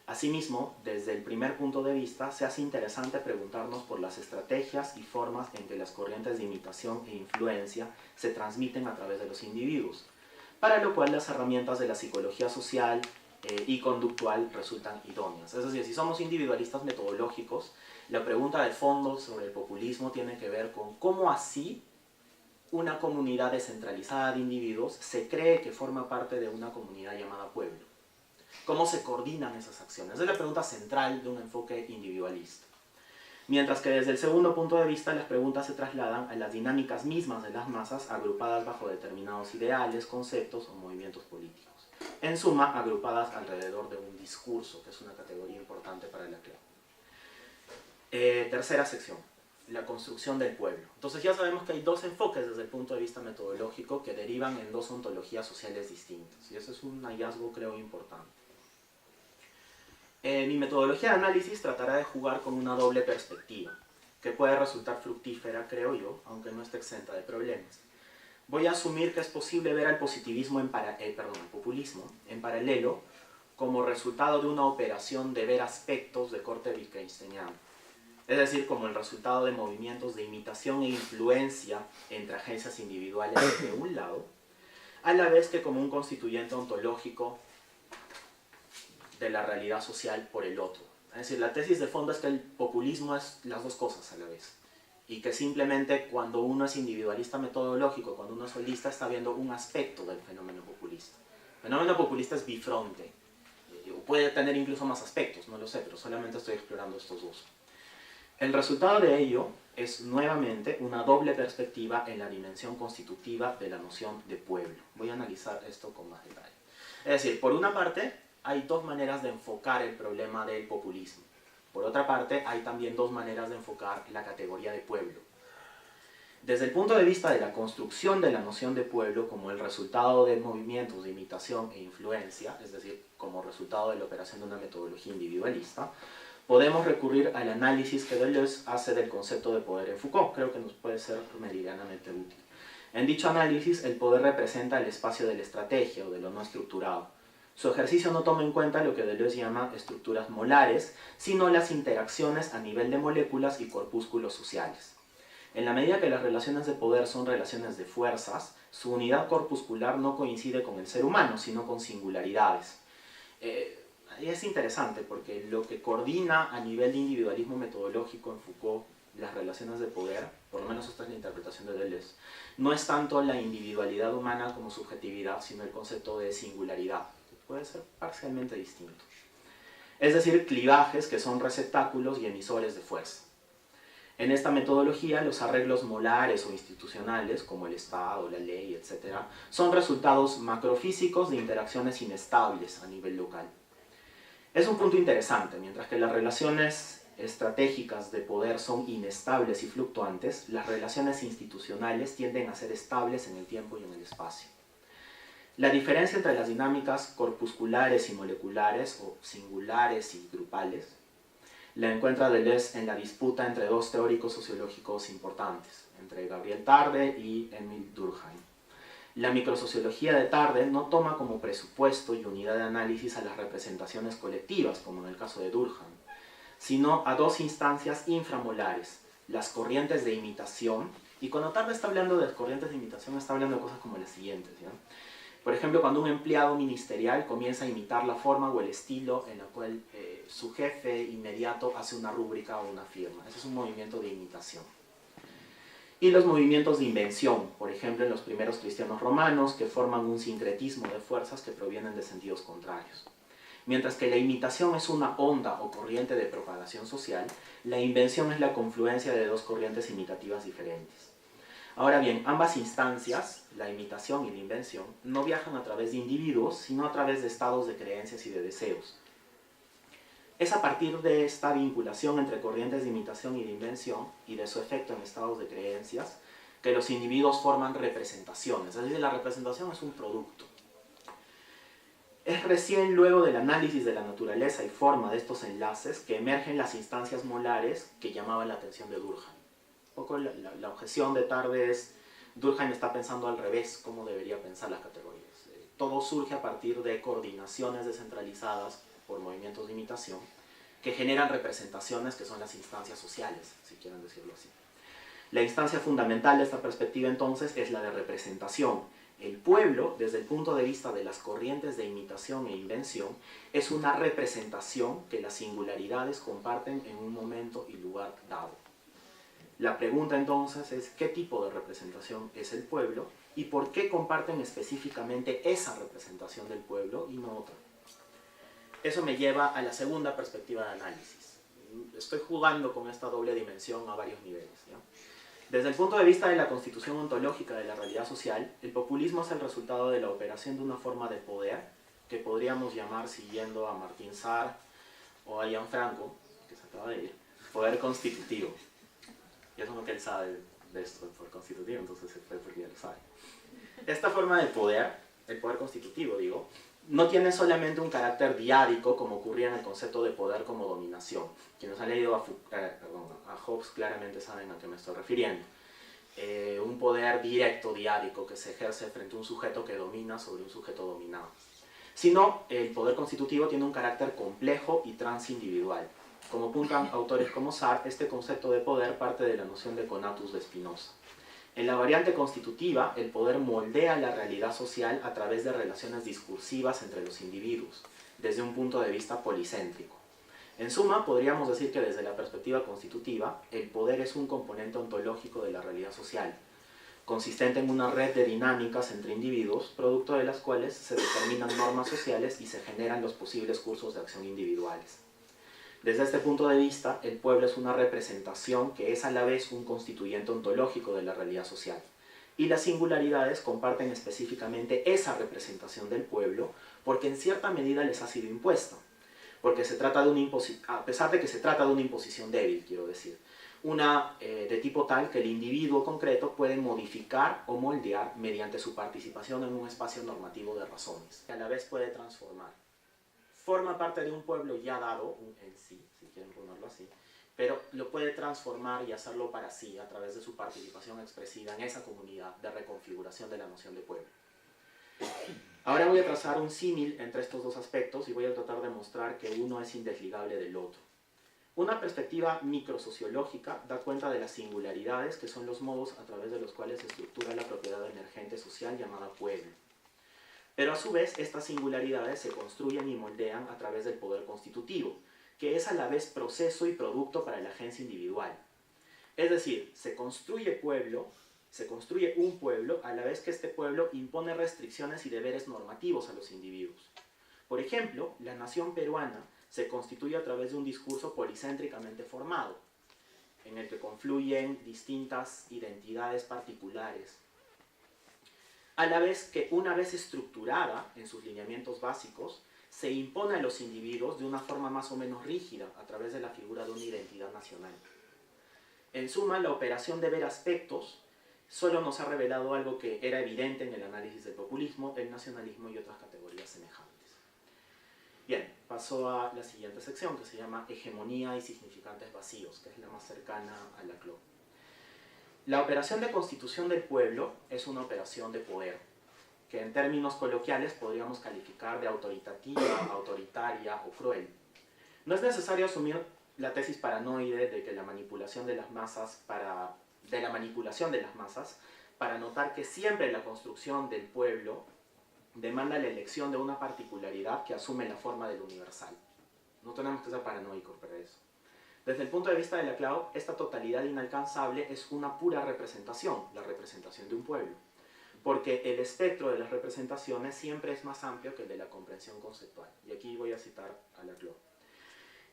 Asimismo, desde el primer punto de vista, se hace interesante preguntarnos por las estrategias y formas en que las corrientes de imitación e influencia se transmiten a través de los individuos, para lo cual las herramientas de la psicología social y conductual resultan idóneas. Es decir, si somos individualistas metodológicos, la pregunta de fondo sobre el populismo tiene que ver con cómo así una comunidad descentralizada de individuos se cree que forma parte de una comunidad llamada pueblo. ¿Cómo se coordinan esas acciones? Esa es la pregunta central de un enfoque individualista. Mientras que desde el segundo punto de vista las preguntas se trasladan a las dinámicas mismas de las masas agrupadas bajo determinados ideales, conceptos o movimientos políticos. En suma, agrupadas alrededor de un discurso, que es una categoría importante para la clave. Tercera sección, la construcción del pueblo. Entonces ya sabemos que hay dos enfoques desde el punto de vista metodológico que derivan en dos ontologías sociales distintas. Y eso es un hallazgo, creo, importante. Mi metodología de análisis tratará de jugar con una doble perspectiva, que puede resultar fructífera, creo yo, aunque no esté exenta de problemas. Voy a asumir que es posible ver al positivismo el populismo en paralelo como resultado de una operación de ver aspectos de corte wittgensteiniano, es decir, como el resultado de movimientos de imitación e influencia entre agencias individuales de un lado, a la vez que como un constituyente ontológico de la realidad social por el otro. Es decir, la tesis de fondo es que el populismo es las dos cosas a la vez, y que simplemente cuando uno es individualista metodológico, cuando uno es holista, está viendo un aspecto del fenómeno populista. El fenómeno populista es bifronte, puede tener incluso más aspectos, no lo sé, pero solamente estoy explorando estos dos. El resultado de ello es nuevamente una doble perspectiva en la dimensión constitutiva de la noción de pueblo. Voy a analizar esto con más detalle. Es decir, por una parte, hay dos maneras de enfocar el problema del populismo. Por otra parte, hay también dos maneras de enfocar la categoría de pueblo. Desde el punto de vista de la construcción de la noción de pueblo como el resultado de movimientos de imitación e influencia, es decir, como resultado de la operación de una metodología individualista, podemos recurrir al análisis que Deleuze hace del concepto de poder en Foucault. Creo que nos puede ser meridianamente útil. En dicho análisis, el poder representa el espacio de la estrategia o de lo no estructurado. Su ejercicio no toma en cuenta lo que Deleuze llama estructuras molares, sino las interacciones a nivel de moléculas y corpúsculos sociales. En la medida que las relaciones de poder son relaciones de fuerzas, su unidad corpuscular no coincide con el ser humano, sino con singularidades. Es interesante porque lo que coordina a nivel de individualismo metodológico en Foucault las relaciones de poder, por lo menos esta es la interpretación de Deleuze, no es tanto la individualidad humana como subjetividad, sino el concepto de singularidad, que puede ser parcialmente distinto. Es decir, clivajes que son receptáculos y emisores de fuerza. En esta metodología, los arreglos molares o institucionales, como el Estado, la ley, etc., son resultados macrofísicos de interacciones inestables a nivel local. Es un punto interesante, mientras que las relaciones estratégicas de poder son inestables y fluctuantes, las relaciones institucionales tienden a ser estables en el tiempo y en el espacio. La diferencia entre las dinámicas corpusculares y moleculares, o singulares y grupales, la encuentra Deleuze en la disputa entre dos teóricos sociológicos importantes, entre Gabriel Tarde y Émile Durkheim. La microsociología de Tarde no toma como presupuesto y unidad de análisis a las representaciones colectivas, como en el caso de Durkheim, sino a dos instancias inframolares, las corrientes de imitación, y cuando Tarde está hablando de corrientes de imitación, está hablando de cosas como las siguientes, ¿ya? Por ejemplo, cuando un empleado ministerial comienza a imitar la forma o el estilo en la cual su jefe inmediato hace una rúbrica o una firma. Ese es un movimiento de imitación. Y los movimientos de invención, por ejemplo, en los primeros cristianos romanos, que forman un sincretismo de fuerzas que provienen de sentidos contrarios. Mientras que la imitación es una onda o corriente de propagación social, la invención es la confluencia de dos corrientes imitativas diferentes. Ahora bien, ambas instancias, la imitación y la invención, no viajan a través de individuos, sino a través de estados de creencias y de deseos. Es a partir de esta vinculación entre corrientes de imitación y de invención, y de su efecto en estados de creencias, que los individuos forman representaciones. Es decir, la representación es un producto. Es recién luego del análisis de la naturaleza y forma de estos enlaces que emergen las instancias molares que llamaban la atención de Durkheim. Un poco la objeción de Tarde es, Durkheim está pensando al revés, cómo debería pensar las categorías. Todo surge a partir de coordinaciones descentralizadas por movimientos de imitación que generan representaciones que son las instancias sociales, si quieren decirlo así. La instancia fundamental de esta perspectiva entonces es la de representación. El pueblo, desde el punto de vista de las corrientes de imitación e invención, es una representación que las singularidades comparten en un momento y lugar dado. La pregunta entonces es ¿qué tipo de representación es el pueblo? ¿Y por qué comparten específicamente esa representación del pueblo y no otra? Eso me lleva a la segunda perspectiva de análisis. Estoy jugando con esta doble dimensión a varios niveles, ¿ya? Desde el punto de vista de la constitución ontológica de la realidad social, el populismo es el resultado de la operación de una forma de poder que podríamos llamar, siguiendo a Martín Sarr o a Gianfranco, que se acaba de ir, poder constitutivo. Y eso es lo que él sabe de esto, del poder constitutivo, entonces se fue porque ya lo sabe. Esta forma de poder, el poder constitutivo, digo, no tiene solamente un carácter diádico como ocurría en el concepto de poder como dominación. Quienes han leído a Hobbes claramente saben a qué me estoy refiriendo. Un poder directo, diádico, que se ejerce frente a un sujeto que domina sobre un sujeto dominado. Sino, el poder constitutivo tiene un carácter complejo y transindividual. Como apuntan autores como Sarr, este concepto de poder parte de la noción de conatus de Spinoza. En la variante constitutiva, el poder moldea la realidad social a través de relaciones discursivas entre los individuos, desde un punto de vista policéntrico. En suma, podríamos decir que desde la perspectiva constitutiva, el poder es un componente ontológico de la realidad social, consistente en una red de dinámicas entre individuos, producto de las cuales se determinan normas sociales y se generan los posibles cursos de acción individuales. Desde este punto de vista, el pueblo es una representación que es a la vez un constituyente ontológico de la realidad social. Y las singularidades comparten específicamente esa representación del pueblo porque en cierta medida les ha sido impuesta, porque se trata de una a pesar de que se trata de una imposición débil, quiero decir, una de tipo tal que el individuo concreto puede modificar o moldear mediante su participación en un espacio normativo de razones, que a la vez puede transformar. Forma parte de un pueblo ya dado en sí, si quieren ponerlo así, pero lo puede transformar y hacerlo para sí a través de su participación expresiva en esa comunidad de reconfiguración de la noción de pueblo. Ahora voy a trazar un símil entre estos dos aspectos y voy a tratar de mostrar que uno es indesligable del otro. Una perspectiva microsociológica da cuenta de las singularidades que son los modos a través de los cuales se estructura la propiedad emergente social llamada pueblo. Pero a su vez, estas singularidades se construyen y moldean a través del poder constitutivo, que es a la vez proceso y producto para la agencia individual. Es decir, se construye un pueblo a la vez que este pueblo impone restricciones y deberes normativos a los individuos. Por ejemplo, la nación peruana se constituye a través de un discurso policéntricamente formado, en el que confluyen distintas identidades particulares, a la vez que, una vez estructurada en sus lineamientos básicos, se impone a los individuos de una forma más o menos rígida a través de la figura de una identidad nacional. En suma, la operación de ver aspectos solo nos ha revelado algo que era evidente en el análisis del populismo, el nacionalismo y otras categorías semejantes. Bien, paso a la siguiente sección, que se llama Hegemonía y significantes vacíos, que es la más cercana a la CLO. La operación de constitución del pueblo es una operación de poder, que en términos coloquiales podríamos calificar de autoritativa, autoritaria o cruel. No es necesario asumir la tesis paranoide de que la manipulación de las masas para notar que siempre la construcción del pueblo demanda la elección de una particularidad que asume la forma del universal. No tenemos que ser paranoicos para eso. Desde el punto de vista de la CLAO, esta totalidad inalcanzable es una pura representación, la representación de un pueblo, porque el espectro de las representaciones siempre es más amplio que el de la comprensión conceptual. Y aquí voy a citar a la CLAO.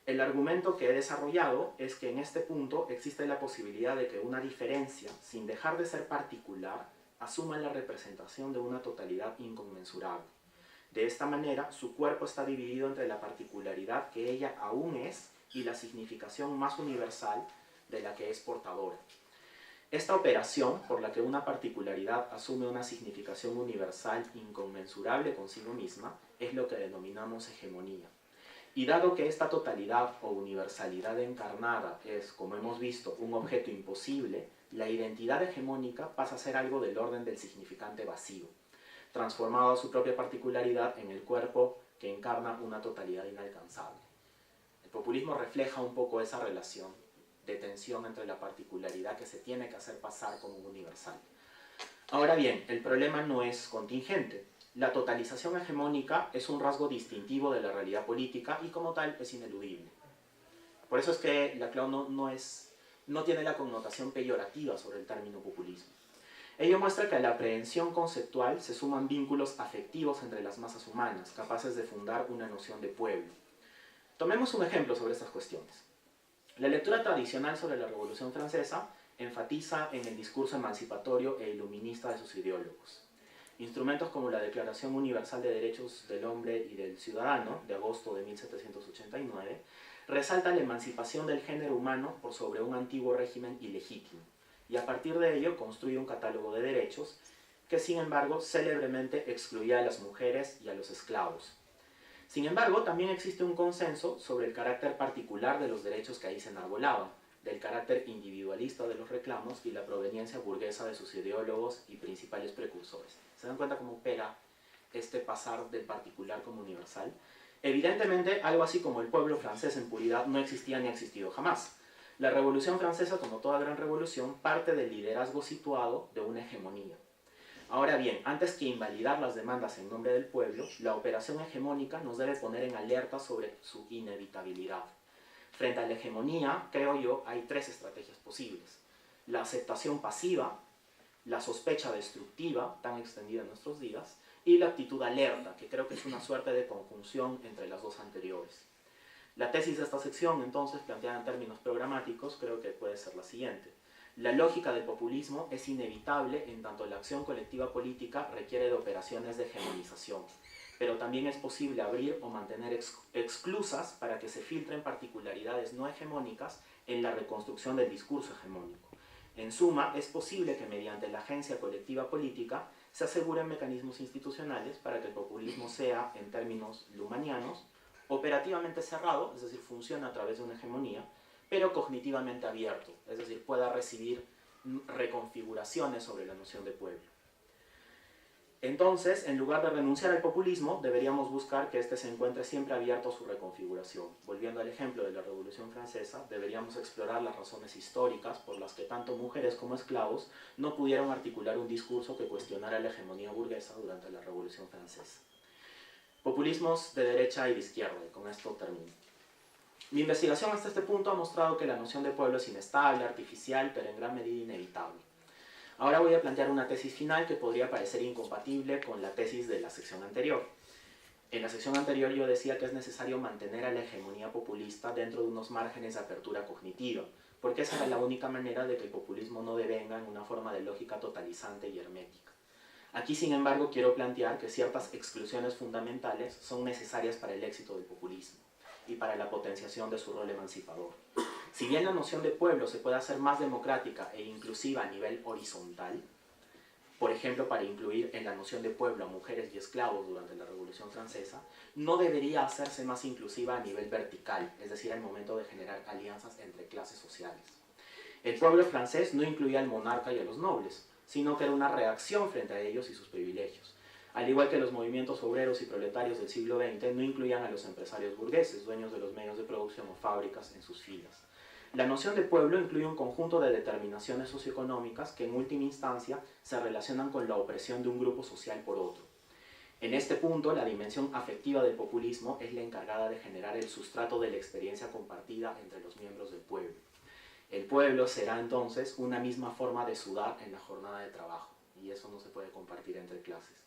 El argumento que he desarrollado es que en este punto existe la posibilidad de que una diferencia, sin dejar de ser particular, asuma la representación de una totalidad inconmensurable. De esta manera, su cuerpo está dividido entre la particularidad que ella aún es y la significación más universal de la que es portadora. Esta operación, por la que una particularidad asume una significación universal inconmensurable consigo misma, es lo que denominamos hegemonía. Y dado que esta totalidad o universalidad encarnada es, como hemos visto, un objeto imposible, la identidad hegemónica pasa a ser algo del orden del significante vacío, transformado a su propia particularidad en el cuerpo que encarna una totalidad inalcanzable. El populismo refleja un poco esa relación de tensión entre la particularidad que se tiene que hacer pasar como universal. Ahora bien, el problema no es contingente. La totalización hegemónica es un rasgo distintivo de la realidad política y como tal es ineludible. Por eso es que la CLAO no tiene la connotación peyorativa sobre el término populismo. Ello muestra que a la aprehensión conceptual se suman vínculos afectivos entre las masas humanas, capaces de fundar una noción de pueblo. Tomemos un ejemplo sobre estas cuestiones. La lectura tradicional sobre la Revolución Francesa enfatiza en el discurso emancipatorio e iluminista de sus ideólogos. Instrumentos como la Declaración Universal de Derechos del Hombre y del Ciudadano, de agosto de 1789, resalta la emancipación del género humano por sobre un antiguo régimen ilegítimo, y a partir de ello construye un catálogo de derechos que, sin embargo, célebremente excluía a las mujeres y a los esclavos. Sin embargo, también existe un consenso sobre el carácter particular de los derechos que ahí se enarbolaban, del carácter individualista de los reclamos y la proveniencia burguesa de sus ideólogos y principales precursores. ¿Se dan cuenta cómo opera este pasar del particular como universal? Evidentemente, algo así como el pueblo francés en puridad no existía ni ha existido jamás. La Revolución Francesa, como toda gran revolución, parte del liderazgo situado de una hegemonía. Ahora bien, antes que invalidar las demandas en nombre del pueblo, la operación hegemónica nos debe poner en alerta sobre su inevitabilidad. Frente a la hegemonía, creo yo, hay tres estrategias posibles. La aceptación pasiva, la sospecha destructiva, tan extendida en nuestros días, y la actitud alerta, que creo que es una suerte de conjunción entre las dos anteriores. La tesis de esta sección, entonces, planteada en términos programáticos, creo que puede ser la siguiente. La lógica del populismo es inevitable en tanto la acción colectiva política requiere de operaciones de hegemonización, pero también es posible abrir o mantener exclusas para que se filtren particularidades no hegemónicas en la reconstrucción del discurso hegemónico. En suma, es posible que mediante la agencia colectiva política se aseguren mecanismos institucionales para que el populismo sea, en términos lumanianos, operativamente cerrado, es decir, funciona a través de una hegemonía, pero cognitivamente abierto, es decir, pueda recibir reconfiguraciones sobre la noción de pueblo. Entonces, en lugar de renunciar al populismo, deberíamos buscar que éste se encuentre siempre abierto a su reconfiguración. Volviendo al ejemplo de la Revolución Francesa, deberíamos explorar las razones históricas por las que tanto mujeres como esclavos no pudieron articular un discurso que cuestionara la hegemonía burguesa durante la Revolución Francesa. Populismos de derecha y de izquierda, y con esto termino. Mi investigación hasta este punto ha mostrado que la noción de pueblo es inestable, artificial, pero en gran medida inevitable. Ahora voy a plantear una tesis final que podría parecer incompatible con la tesis de la sección anterior. En la sección anterior yo decía que es necesario mantener a la hegemonía populista dentro de unos márgenes de apertura cognitiva, porque esa era la única manera de que el populismo no devenga en una forma de lógica totalizante y hermética. Aquí, sin embargo, quiero plantear que ciertas exclusiones fundamentales son necesarias para el éxito del populismo y para la potenciación de su rol emancipador. Si bien la noción de pueblo se puede hacer más democrática e inclusiva a nivel horizontal, por ejemplo, para incluir en la noción de pueblo a mujeres y esclavos durante la Revolución Francesa, no debería hacerse más inclusiva a nivel vertical, es decir, al momento de generar alianzas entre clases sociales. El pueblo francés no incluía al monarca y a los nobles, sino que era una reacción frente a ellos y sus privilegios. Al igual que los movimientos obreros y proletarios del siglo XX no incluían a los empresarios burgueses, dueños de los medios de producción o fábricas en sus filas. La noción de pueblo incluye un conjunto de determinaciones socioeconómicas que en última instancia se relacionan con la opresión de un grupo social por otro. En este punto, la dimensión afectiva del populismo es la encargada de generar el sustrato de la experiencia compartida entre los miembros del pueblo. El pueblo será entonces una misma forma de sudar en la jornada de trabajo, y eso no se puede compartir entre clases.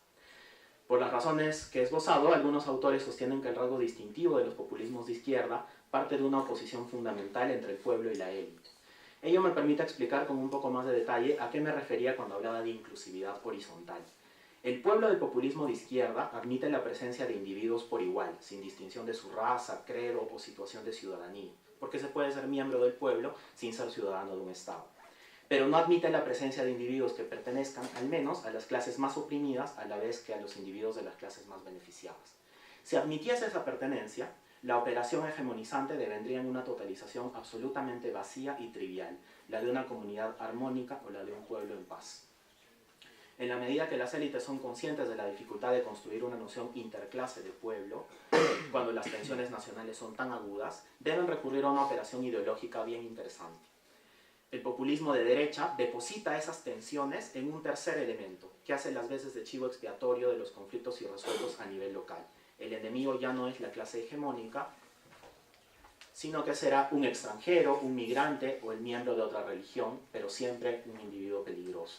Por las razones que he esbozado, algunos autores sostienen que el rasgo distintivo de los populismos de izquierda parte de una oposición fundamental entre el pueblo y la élite. Ello me permite explicar con un poco más de detalle a qué me refería cuando hablaba de inclusividad horizontal. El pueblo del populismo de izquierda admite la presencia de individuos por igual, sin distinción de su raza, credo o situación de ciudadanía, porque se puede ser miembro del pueblo sin ser ciudadano de un Estado. Pero no admite la presencia de individuos que pertenezcan al menos a las clases más oprimidas a la vez que a los individuos de las clases más beneficiadas. Si admitiese esa pertenencia, la operación hegemonizante devendría en una totalización absolutamente vacía y trivial, la de una comunidad armónica o la de un pueblo en paz. En la medida que las élites son conscientes de la dificultad de construir una noción interclase de pueblo, cuando las tensiones nacionales son tan agudas, deben recurrir a una operación ideológica bien interesante. El populismo de derecha deposita esas tensiones en un tercer elemento, que hace las veces de chivo expiatorio de los conflictos irresueltos a nivel local. El enemigo ya no es la clase hegemónica, sino que será un extranjero, un migrante o el miembro de otra religión, pero siempre un individuo peligroso.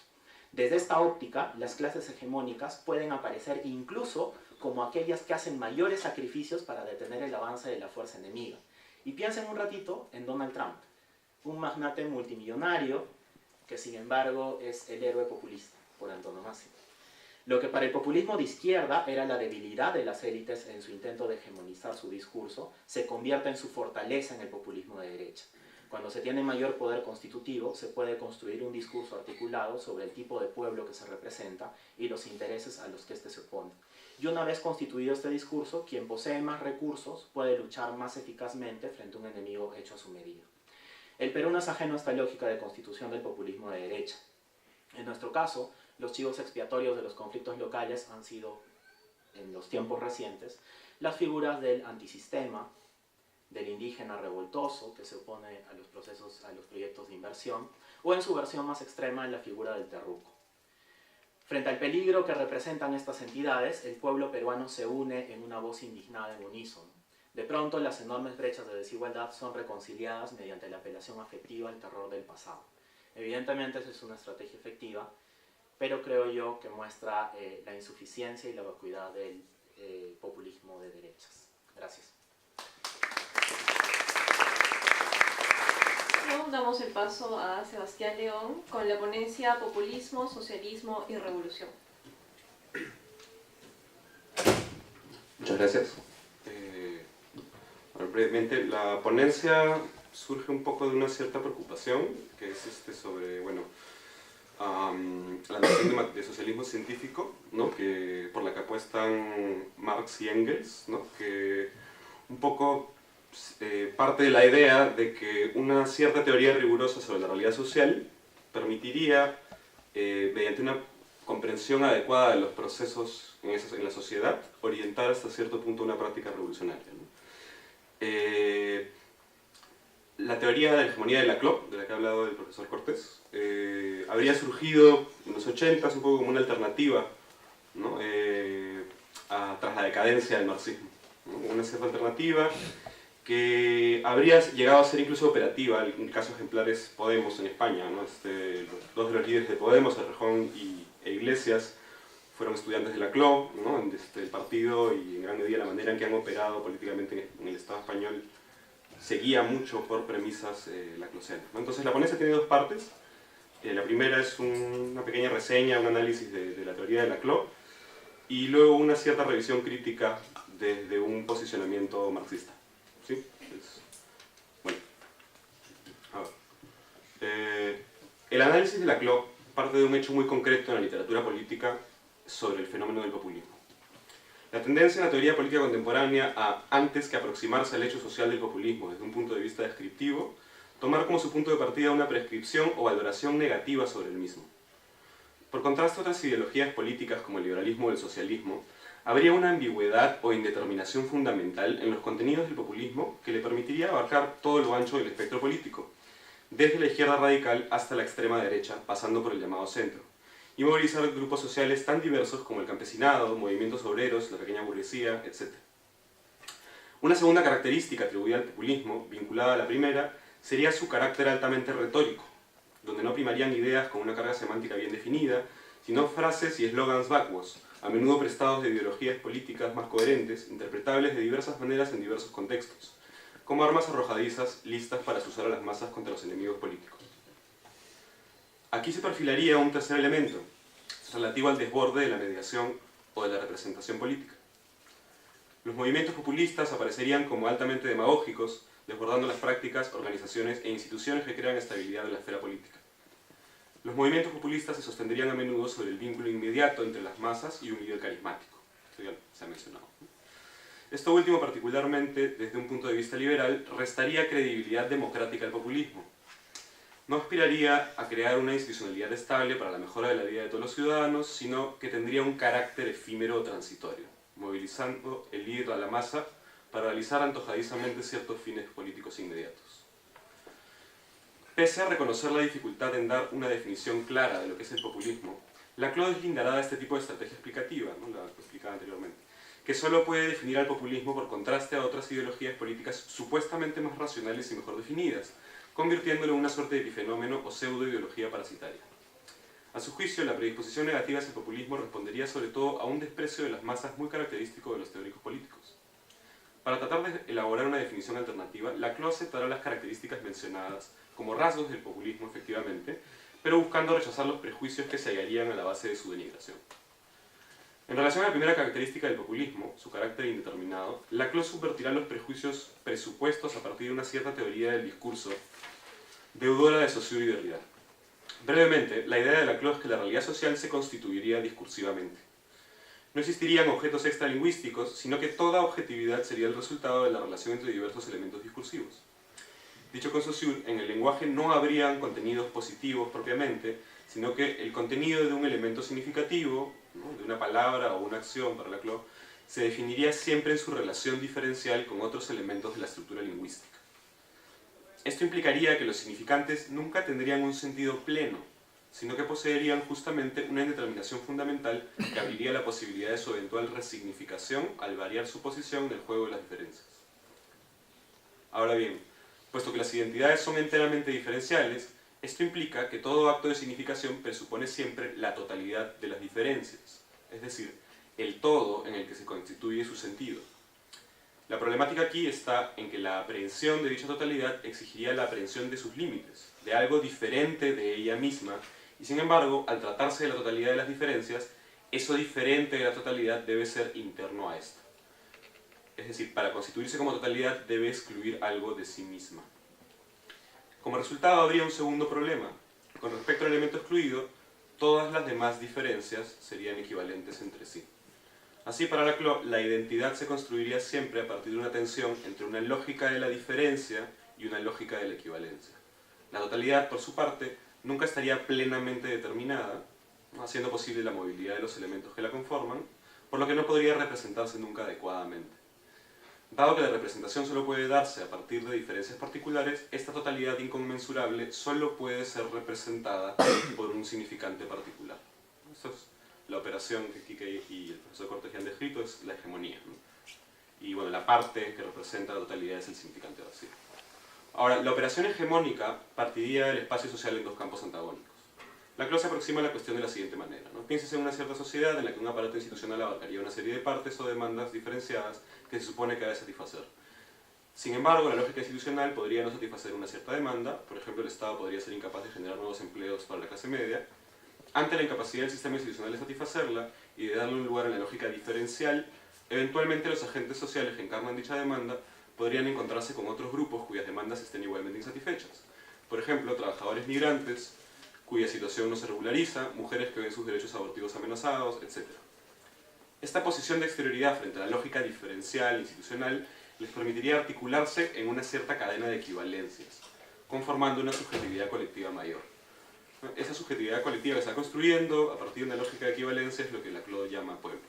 Desde esta óptica, las clases hegemónicas pueden aparecer incluso como aquellas que hacen mayores sacrificios para detener el avance de la fuerza enemiga. Y piensen un ratito en Donald Trump, un magnate multimillonario que sin embargo es el héroe populista por antonomasia. Lo que para el populismo de izquierda era la debilidad de las élites en su intento de hegemonizar su discurso, se convierte en su fortaleza en el populismo de derecha. Cuando se tiene mayor poder constitutivo, se puede construir un discurso articulado sobre el tipo de pueblo que se representa y los intereses a los que éste se opone. Y una vez constituido este discurso, quien posee más recursos puede luchar más eficazmente frente a un enemigo hecho a su medida. El Perú no es ajeno a esta lógica de constitución del populismo de derecha. En nuestro caso, los chivos expiatorios de los conflictos locales han sido, en los tiempos recientes, las figuras del antisistema, del indígena revoltoso que se opone a los proyectos de inversión, o en su versión más extrema, en la figura del terruco. Frente al peligro que representan estas entidades, el pueblo peruano se une en una voz indignada en unísono. De pronto, las enormes brechas de desigualdad son reconciliadas mediante la apelación afectiva al terror del pasado. Evidentemente, esa es una estrategia efectiva, pero creo yo que muestra la insuficiencia y la vacuidad del populismo de derechas. Gracias. Luego damos el paso a Sebastián León con la ponencia Populismo, Socialismo y Revolución. Muchas gracias. Brevemente, la ponencia surge un poco de una cierta preocupación, que es sobre, bueno, la noción de socialismo científico, ¿no? Por la que apuestan Marx y Engels, ¿no? Que un poco parte de la idea de que una cierta teoría rigurosa sobre la realidad social permitiría, mediante una comprensión adecuada de los procesos en la sociedad, orientar hasta cierto punto una práctica revolucionaria, ¿no? La teoría de la hegemonía de Laclau, de la que ha hablado el profesor Cortés, habría surgido en los 80 un poco como una alternativa, ¿no? Tras la decadencia del marxismo, ¿no? Una cierta alternativa que habría llegado a ser incluso operativa. En el caso ejemplar es Podemos en España, ¿no? Los dos de los líderes de Podemos, Errejón e Iglesias, fueron estudiantes de Laclau, ¿no? El partido, y en gran medida la manera en que han operado políticamente en el Estado español seguía mucho por premisas laclausianas, ¿no? Entonces la ponencia tiene dos partes. La primera es una pequeña reseña, un análisis de la teoría de Laclau, y luego una cierta revisión crítica desde un posicionamiento marxista, ¿sí? Bueno, a ver. El análisis de Laclau parte de un hecho muy concreto en la literatura política sobre el fenómeno del populismo. La tendencia en la teoría política contemporánea a, antes que aproximarse al hecho social del populismo desde un punto de vista descriptivo, tomar como su punto de partida una prescripción o valoración negativa sobre el mismo. Por contraste a otras ideologías políticas como el liberalismo o el socialismo, habría una ambigüedad o indeterminación fundamental en los contenidos del populismo que le permitiría abarcar todo lo ancho del espectro político, desde la izquierda radical hasta la extrema derecha, pasando por el llamado centro, y movilizar grupos sociales tan diversos como el campesinado, movimientos obreros, la pequeña burguesía, etc. Una segunda característica atribuida al populismo, vinculada a la primera, sería su carácter altamente retórico, donde no primarían ideas con una carga semántica bien definida, sino frases y eslogans vacuos, a menudo prestados de ideologías políticas más coherentes, interpretables de diversas maneras en diversos contextos, como armas arrojadizas listas para azuzar a las masas contra los enemigos políticos. Aquí se perfilaría un tercer elemento, relativo al desborde de la mediación o de la representación política. Los movimientos populistas aparecerían como altamente demagógicos, desbordando las prácticas, organizaciones e instituciones que crean estabilidad en la esfera política. Los movimientos populistas se sostendrían a menudo sobre el vínculo inmediato entre las masas y un líder carismático. Esto ya se ha mencionado. Esto último, particularmente desde un punto de vista liberal, restaría credibilidad democrática al populismo. No aspiraría a crear una institucionalidad estable para la mejora de la vida de todos los ciudadanos, sino que tendría un carácter efímero o transitorio, movilizando el líder a la masa para realizar antojadizamente ciertos fines políticos inmediatos. Pese a reconocer la dificultad en dar una definición clara de lo que es el populismo, Laclau deslindará de este tipo de estrategia explicativa, ¿no? La explicaba anteriormente, que solo puede definir al populismo por contraste a otras ideologías políticas supuestamente más racionales y mejor definidas, convirtiéndolo en una suerte de epifenómeno o pseudo-ideología parasitaria. A su juicio, la predisposición negativa hacia el populismo respondería sobre todo a un desprecio de las masas muy característico de los teóricos políticos. Para tratar de elaborar una definición alternativa, Laclau aceptará las características mencionadas como rasgos del populismo, efectivamente, pero buscando rechazar los prejuicios que se hallarían a la base de su denigración. En relación a la primera característica del populismo, su carácter indeterminado, Laclau subvertirá los prejuicios presupuestos a partir de una cierta teoría del discurso, deudora de Saussure y Derrida. Brevemente, la idea de Laclau es que la realidad social se constituiría discursivamente. No existirían objetos extralingüísticos, sino que toda objetividad sería el resultado de la relación entre diversos elementos discursivos. Dicho con Saussure, en el lenguaje no habrían contenidos positivos propiamente, sino que el contenido de un elemento significativo, ¿no?, de una palabra o una acción para Laclau, se definiría siempre en su relación diferencial con otros elementos de la estructura lingüística. Esto implicaría que los significantes nunca tendrían un sentido pleno, sino que poseerían justamente una indeterminación fundamental que abriría la posibilidad de su eventual resignificación al variar su posición en el juego de las diferencias. Ahora bien, puesto que las identidades son enteramente diferenciales, esto implica que todo acto de significación presupone siempre la totalidad de las diferencias, es decir, el todo en el que se constituye su sentido. La problemática aquí está en que la aprehensión de dicha totalidad exigiría la aprehensión de sus límites, de algo diferente de ella misma, y sin embargo, al tratarse de la totalidad de las diferencias, eso diferente de la totalidad debe ser interno a esta. Es decir, para constituirse como totalidad debe excluir algo de sí misma. Como resultado habría un segundo problema. Con respecto al elemento excluido, todas las demás diferencias serían equivalentes entre sí. Así, para Laclau, la identidad se construiría siempre a partir de una tensión entre una lógica de la diferencia y una lógica de la equivalencia. La totalidad, por su parte, nunca estaría plenamente determinada, ¿no?, haciendo posible la movilidad de los elementos que la conforman, por lo que no podría representarse nunca adecuadamente. Dado que la representación solo puede darse a partir de diferencias particulares, esta totalidad inconmensurable solo puede ser representada por un significante particular. Esto es la operación que Kike y el profesor Cortés han descrito, es la hegemonía, ¿no? Y bueno, la parte que representa la totalidad es el significante vacío. Ahora, la operación hegemónica partiría del espacio social en dos campos antagónicos. Laclau se aproxima a la cuestión de la siguiente manera, ¿no? Piénsese en una cierta sociedad en la que un aparato institucional abarcaría una serie de partes o demandas diferenciadas que se supone que ha de satisfacer. Sin embargo, la lógica institucional podría no satisfacer una cierta demanda, por ejemplo, el Estado podría ser incapaz de generar nuevos empleos para la clase media. Ante la incapacidad del sistema institucional de satisfacerla y de darle un lugar en la lógica diferencial, eventualmente los agentes sociales que encarnan dicha demanda podrían encontrarse con otros grupos cuyas demandas estén igualmente insatisfechas. Por ejemplo, trabajadores migrantes cuya situación no se regulariza, mujeres que ven sus derechos abortivos amenazados, etc. Esta posición de exterioridad frente a la lógica diferencial institucional les permitiría articularse en una cierta cadena de equivalencias, conformando una subjetividad colectiva mayor. Esa subjetividad colectiva que se está construyendo a partir de una lógica de equivalencia es lo que Laclau llama pueblo.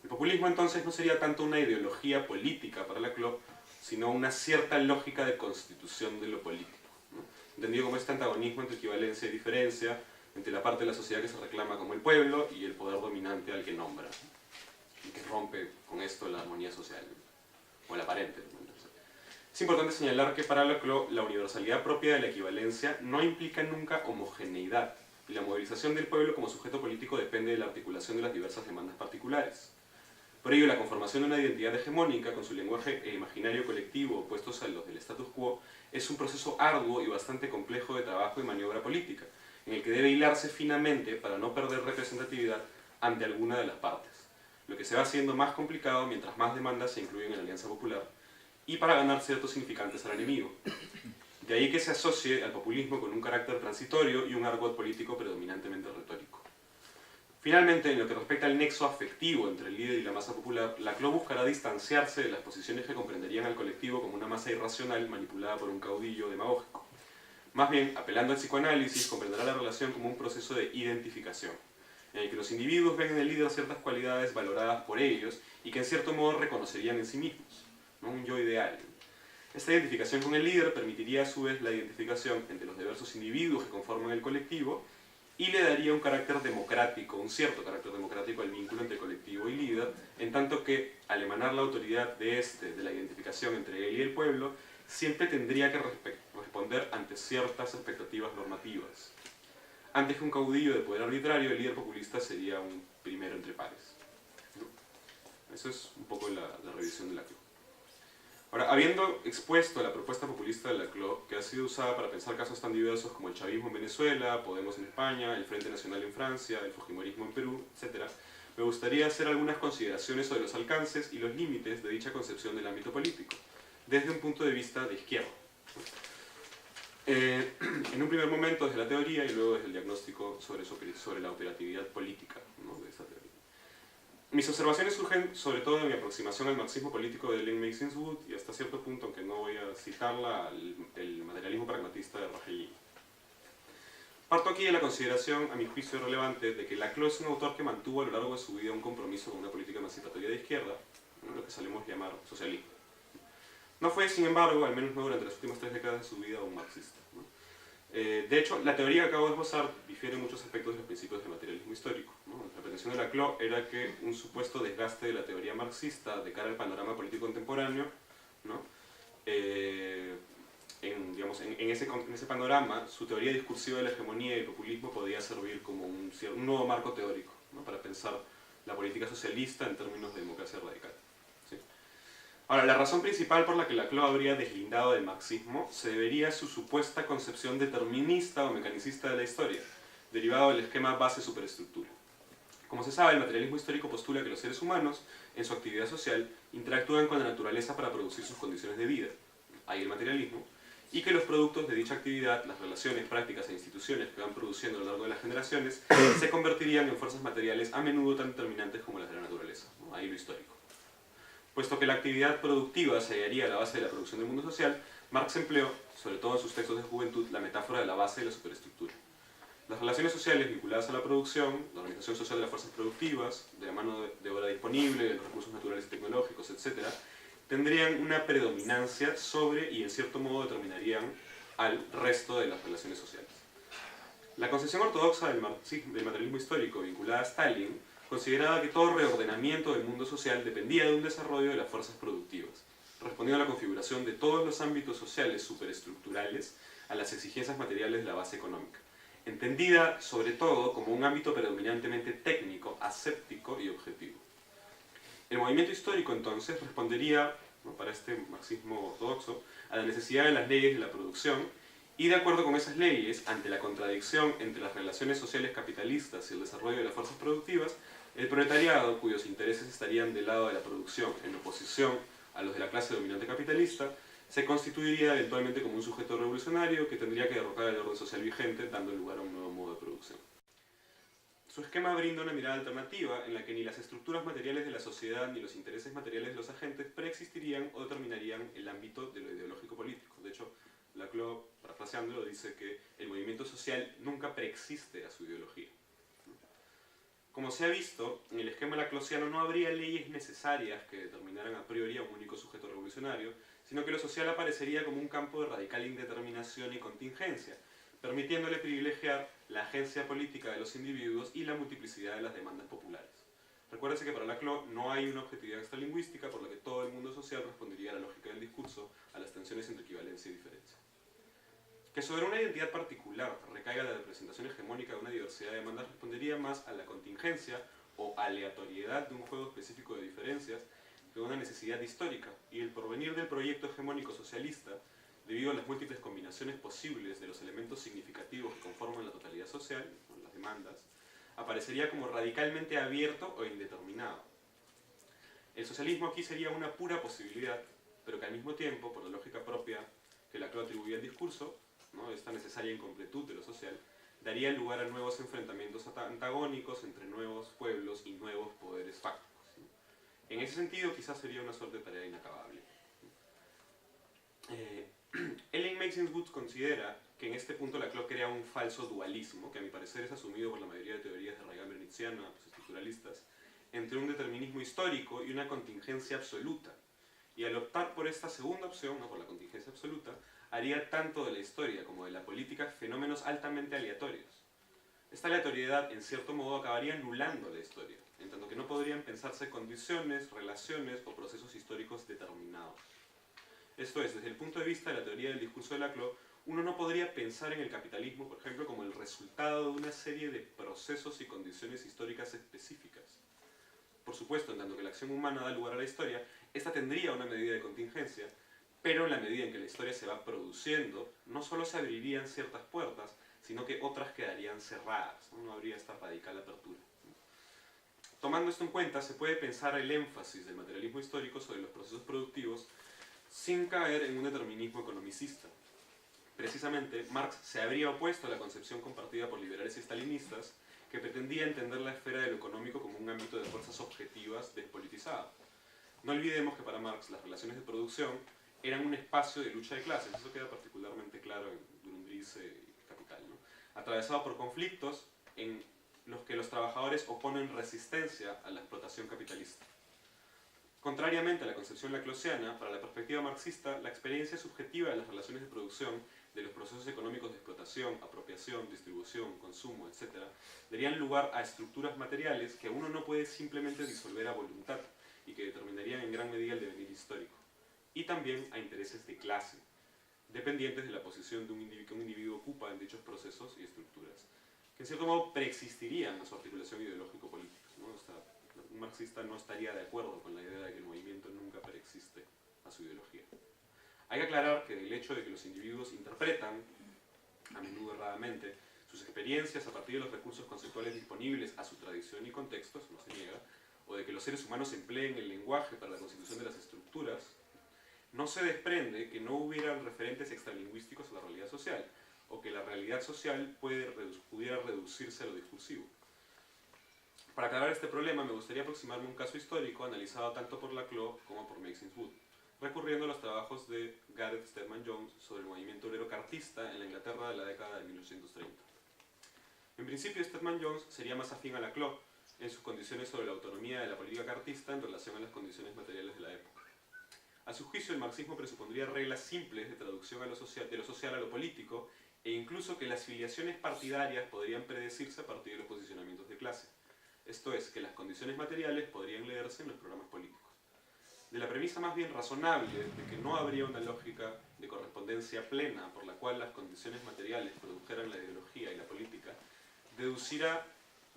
El populismo entonces no sería tanto una ideología política para Laclau, sino una cierta lógica de constitución de lo político, ¿no?, entendido como este antagonismo entre equivalencia y diferencia, entre la parte de la sociedad que se reclama como el pueblo y el poder dominante al que nombra, y que rompe con esto la armonía social, o la aparente. Es importante señalar que para Laclau la universalidad propia de la equivalencia no implica nunca homogeneidad, y la movilización del pueblo como sujeto político depende de la articulación de las diversas demandas particulares. Por ello, la conformación de una identidad hegemónica con su lenguaje e imaginario colectivo opuestos a los del status quo es un proceso arduo y bastante complejo de trabajo y maniobra política, en el que debe hilarse finamente para no perder representatividad ante alguna de las partes, lo que se va haciendo más complicado mientras más demandas se incluyen en la Alianza Popular, y para ganar ciertos significantes al enemigo. De ahí que se asocie al populismo con un carácter transitorio y un argot político predominantemente retórico. Finalmente, en lo que respecta al nexo afectivo entre el líder y la masa popular, Laclau buscará distanciarse de las posiciones que comprenderían al colectivo como una masa irracional manipulada por un caudillo demagógico. Más bien, apelando al psicoanálisis, comprenderá la relación como un proceso de identificación, en el que los individuos ven en el líder ciertas cualidades valoradas por ellos y que en cierto modo reconocerían en sí mismos, ¿no?, un yo ideal. Esta identificación con el líder permitiría a su vez la identificación entre los diversos individuos que conforman el colectivo y le daría un carácter democrático, un cierto carácter democrático al vínculo entre colectivo y líder, en tanto que, al emanar la autoridad de la identificación entre él y el pueblo, siempre tendría que responder ante ciertas expectativas normativas. Antes que un caudillo de poder arbitrario, el líder populista sería un primero entre pares, ¿no? Eso es un poco la revisión de Laclau. Ahora, habiendo expuesto la propuesta populista de Laclau, que ha sido usada para pensar casos tan diversos como el chavismo en Venezuela, Podemos en España, el Frente Nacional en Francia, el fujimorismo en Perú, etc., me gustaría hacer algunas consideraciones sobre los alcances y los límites de dicha concepción del ámbito político, desde un punto de vista de izquierda. En un primer momento desde la teoría y luego desde el diagnóstico sobre la operatividad política, ¿no?, de esta teoría. Mis observaciones surgen sobre todo de mi aproximación al marxismo político de Ellen Maxine-Wood y hasta cierto punto, aunque no voy a citarla, el materialismo pragmatista de Ragelli. Parto aquí de la consideración, a mi juicio relevante, de que Laclau es un autor que mantuvo a lo largo de su vida un compromiso con una política emancipatoria de izquierda, ¿no?, lo que solemos llamar socialismo. No fue, sin embargo, al menos no durante las últimas 3 décadas de su vida, un marxista, ¿no? De hecho, la teoría que acabo de esbozar difiere en muchos aspectos de los principios del materialismo histórico, ¿no? La pretensión de Laclau era que un supuesto desgaste de la teoría marxista de cara al panorama político contemporáneo, ¿no?, en ese panorama, su teoría discursiva de la hegemonía y el populismo podía servir como un nuevo marco teórico, ¿no?, para pensar la política socialista en términos de democracia radical. ¿Sí? Ahora, la razón principal por la que Laclau habría deslindado del marxismo se debería a su supuesta concepción determinista o mecanicista de la historia, derivado del esquema base-superestructura. Como se sabe, el materialismo histórico postula que los seres humanos, en su actividad social, interactúan con la naturaleza para producir sus condiciones de vida. Ahí el materialismo. Y que los productos de dicha actividad, las relaciones, prácticas e instituciones que van produciendo a lo largo de las generaciones, se convertirían en fuerzas materiales a menudo tan determinantes como las de la naturaleza, ¿no? Ahí lo histórico. Puesto que la actividad productiva se hallaría a la base de la producción del mundo social, Marx empleó, sobre todo en sus textos de juventud, la metáfora de la base de la superestructura. Las relaciones sociales vinculadas a la producción, la organización social de las fuerzas productivas, de la mano de obra disponible, de los recursos naturales y tecnológicos, etc., tendrían una predominancia sobre y en cierto modo determinarían al resto de las relaciones sociales. La concepción ortodoxa del materialismo histórico vinculada a Stalin consideraba que todo reordenamiento del mundo social dependía de un desarrollo de las fuerzas productivas, respondiendo a la configuración de todos los ámbitos sociales superestructurales a las exigencias materiales de la base económica, entendida sobre todo como un ámbito predominantemente técnico, aséptico y objetivo. El movimiento histórico entonces respondería, ¿no?, para este marxismo ortodoxo, a la necesidad de las leyes de la producción y de acuerdo con esas leyes, ante la contradicción entre las relaciones sociales capitalistas y el desarrollo de las fuerzas productivas, el proletariado, cuyos intereses estarían del lado de la producción en oposición a los de la clase dominante capitalista, se constituiría eventualmente como un sujeto revolucionario que tendría que derrocar el orden social vigente, dando lugar a un nuevo modo de producción. Su esquema brinda una mirada alternativa en la que ni las estructuras materiales de la sociedad ni los intereses materiales de los agentes preexistirían o determinarían el ámbito de lo ideológico político. De hecho, Laclau, parafraseándolo, dice que el movimiento social nunca preexiste a su ideología. Como se ha visto, en el esquema laclausiano no habría leyes necesarias que determinaran a priori a un único sujeto revolucionario, sino que lo social aparecería como un campo de radical indeterminación y contingencia, permitiéndole privilegiar la agencia política de los individuos y la multiplicidad de las demandas populares. Recuérdense que para Laclau no hay una objetividad extralingüística, por lo que todo el mundo social respondería a la lógica del discurso, a las tensiones entre equivalencia y diferencia. Que sobre una identidad particular recaiga la representación hegemónica de una diversidad de demandas respondería más a la contingencia o aleatoriedad de un juego específico de diferencias que a una necesidad histórica, y el porvenir del proyecto hegemónico socialista, debido a las múltiples combinaciones posibles de los elementos significativos que conforman la totalidad social, las demandas, aparecería como radicalmente abierto o indeterminado. El socialismo aquí sería una pura posibilidad, pero que al mismo tiempo, por la lógica propia que Laclau atribuía al discurso, ¿no?, esta necesaria incompletud de lo social, daría lugar a nuevos enfrentamientos antagónicos entre nuevos pueblos y nuevos poderes fácticos. En ese sentido, quizás sería una suerte de tarea inacabable. Ellen Maxine Woods considera que en este punto Laclau crea un falso dualismo, que a mi parecer es asumido por la mayoría de teorías de raigambre nietzscheana, estructuralistas, entre un determinismo histórico y una contingencia absoluta. Y al optar por esta segunda opción, ¿no?, por la contingencia absoluta, haría tanto de la historia como de la política fenómenos altamente aleatorios. Esta aleatoriedad, en cierto modo, acabaría anulando la historia, en tanto que no podrían pensarse condiciones, relaciones o procesos históricos determinados. Esto es, desde el punto de vista de la teoría del discurso de Laclau, uno no podría pensar en el capitalismo, por ejemplo, como el resultado de una serie de procesos y condiciones históricas específicas. Por supuesto, en tanto que la acción humana da lugar a la historia, esta tendría una medida de contingencia, pero en la medida en que la historia se va produciendo, no solo se abrirían ciertas puertas, sino que otras quedarían cerradas, no habría esta radical apertura. Tomando esto en cuenta, se puede pensar el énfasis del materialismo histórico sobre los procesos productivos sin caer en un determinismo economicista. Precisamente, Marx se habría opuesto a la concepción compartida por liberales y stalinistas que pretendía entender la esfera de lo económico como un ámbito de fuerzas objetivas despolitizado. No olvidemos que para Marx las relaciones de producción eran un espacio de lucha de clases, eso queda particularmente claro en Grundrisse y Capital, ¿no?, atravesado por conflictos en los que los trabajadores oponen resistencia a la explotación capitalista. Contrariamente a la concepción laclausiana, para la perspectiva marxista, la experiencia subjetiva de las relaciones de producción, de los procesos económicos de explotación, apropiación, distribución, consumo, etc., darían lugar a estructuras materiales que uno no puede simplemente disolver a voluntad y que determinarían en gran medida el devenir histórico, y también a intereses de clase, dependientes de la posición de que un individuo ocupa en dichos procesos y estructuras, que en cierto modo preexistirían a su articulación ideológico-política, ¿no? Un marxista no estaría de acuerdo con la idea de que el movimiento nunca preexiste a su ideología. Hay que aclarar que el hecho de que los individuos interpretan, a menudo erradamente, Sus experiencias a partir de los recursos conceptuales disponibles a su tradición y contexto, eso no se niega, o de que los seres humanos empleen el lenguaje para la constitución de las estructuras, no se desprende que no hubieran referentes extralingüísticos a la realidad social, o que la realidad social pudiera reducirse a lo discursivo. Para aclarar este problema, me gustaría aproximarme a un caso histórico analizado tanto por Laclau como por Maxine Wood, recurriendo a los trabajos de Gareth Stedman Jones sobre el movimiento obrero cartista en la Inglaterra de la década de 1830. En principio, Stedman Jones sería más afín a Laclau en sus condiciones sobre la autonomía de la política cartista en relación a las condiciones materiales de la época. A su juicio, el marxismo presupondría reglas simples de traducción de lo social a lo político, e incluso que las filiaciones partidarias podrían predecirse a partir de los posicionamientos de clase. Esto es, que las condiciones materiales podrían leerse en los programas políticos. De la premisa más bien razonable de que no habría una lógica de correspondencia plena por la cual las condiciones materiales produjeran la ideología y la política, deducirá,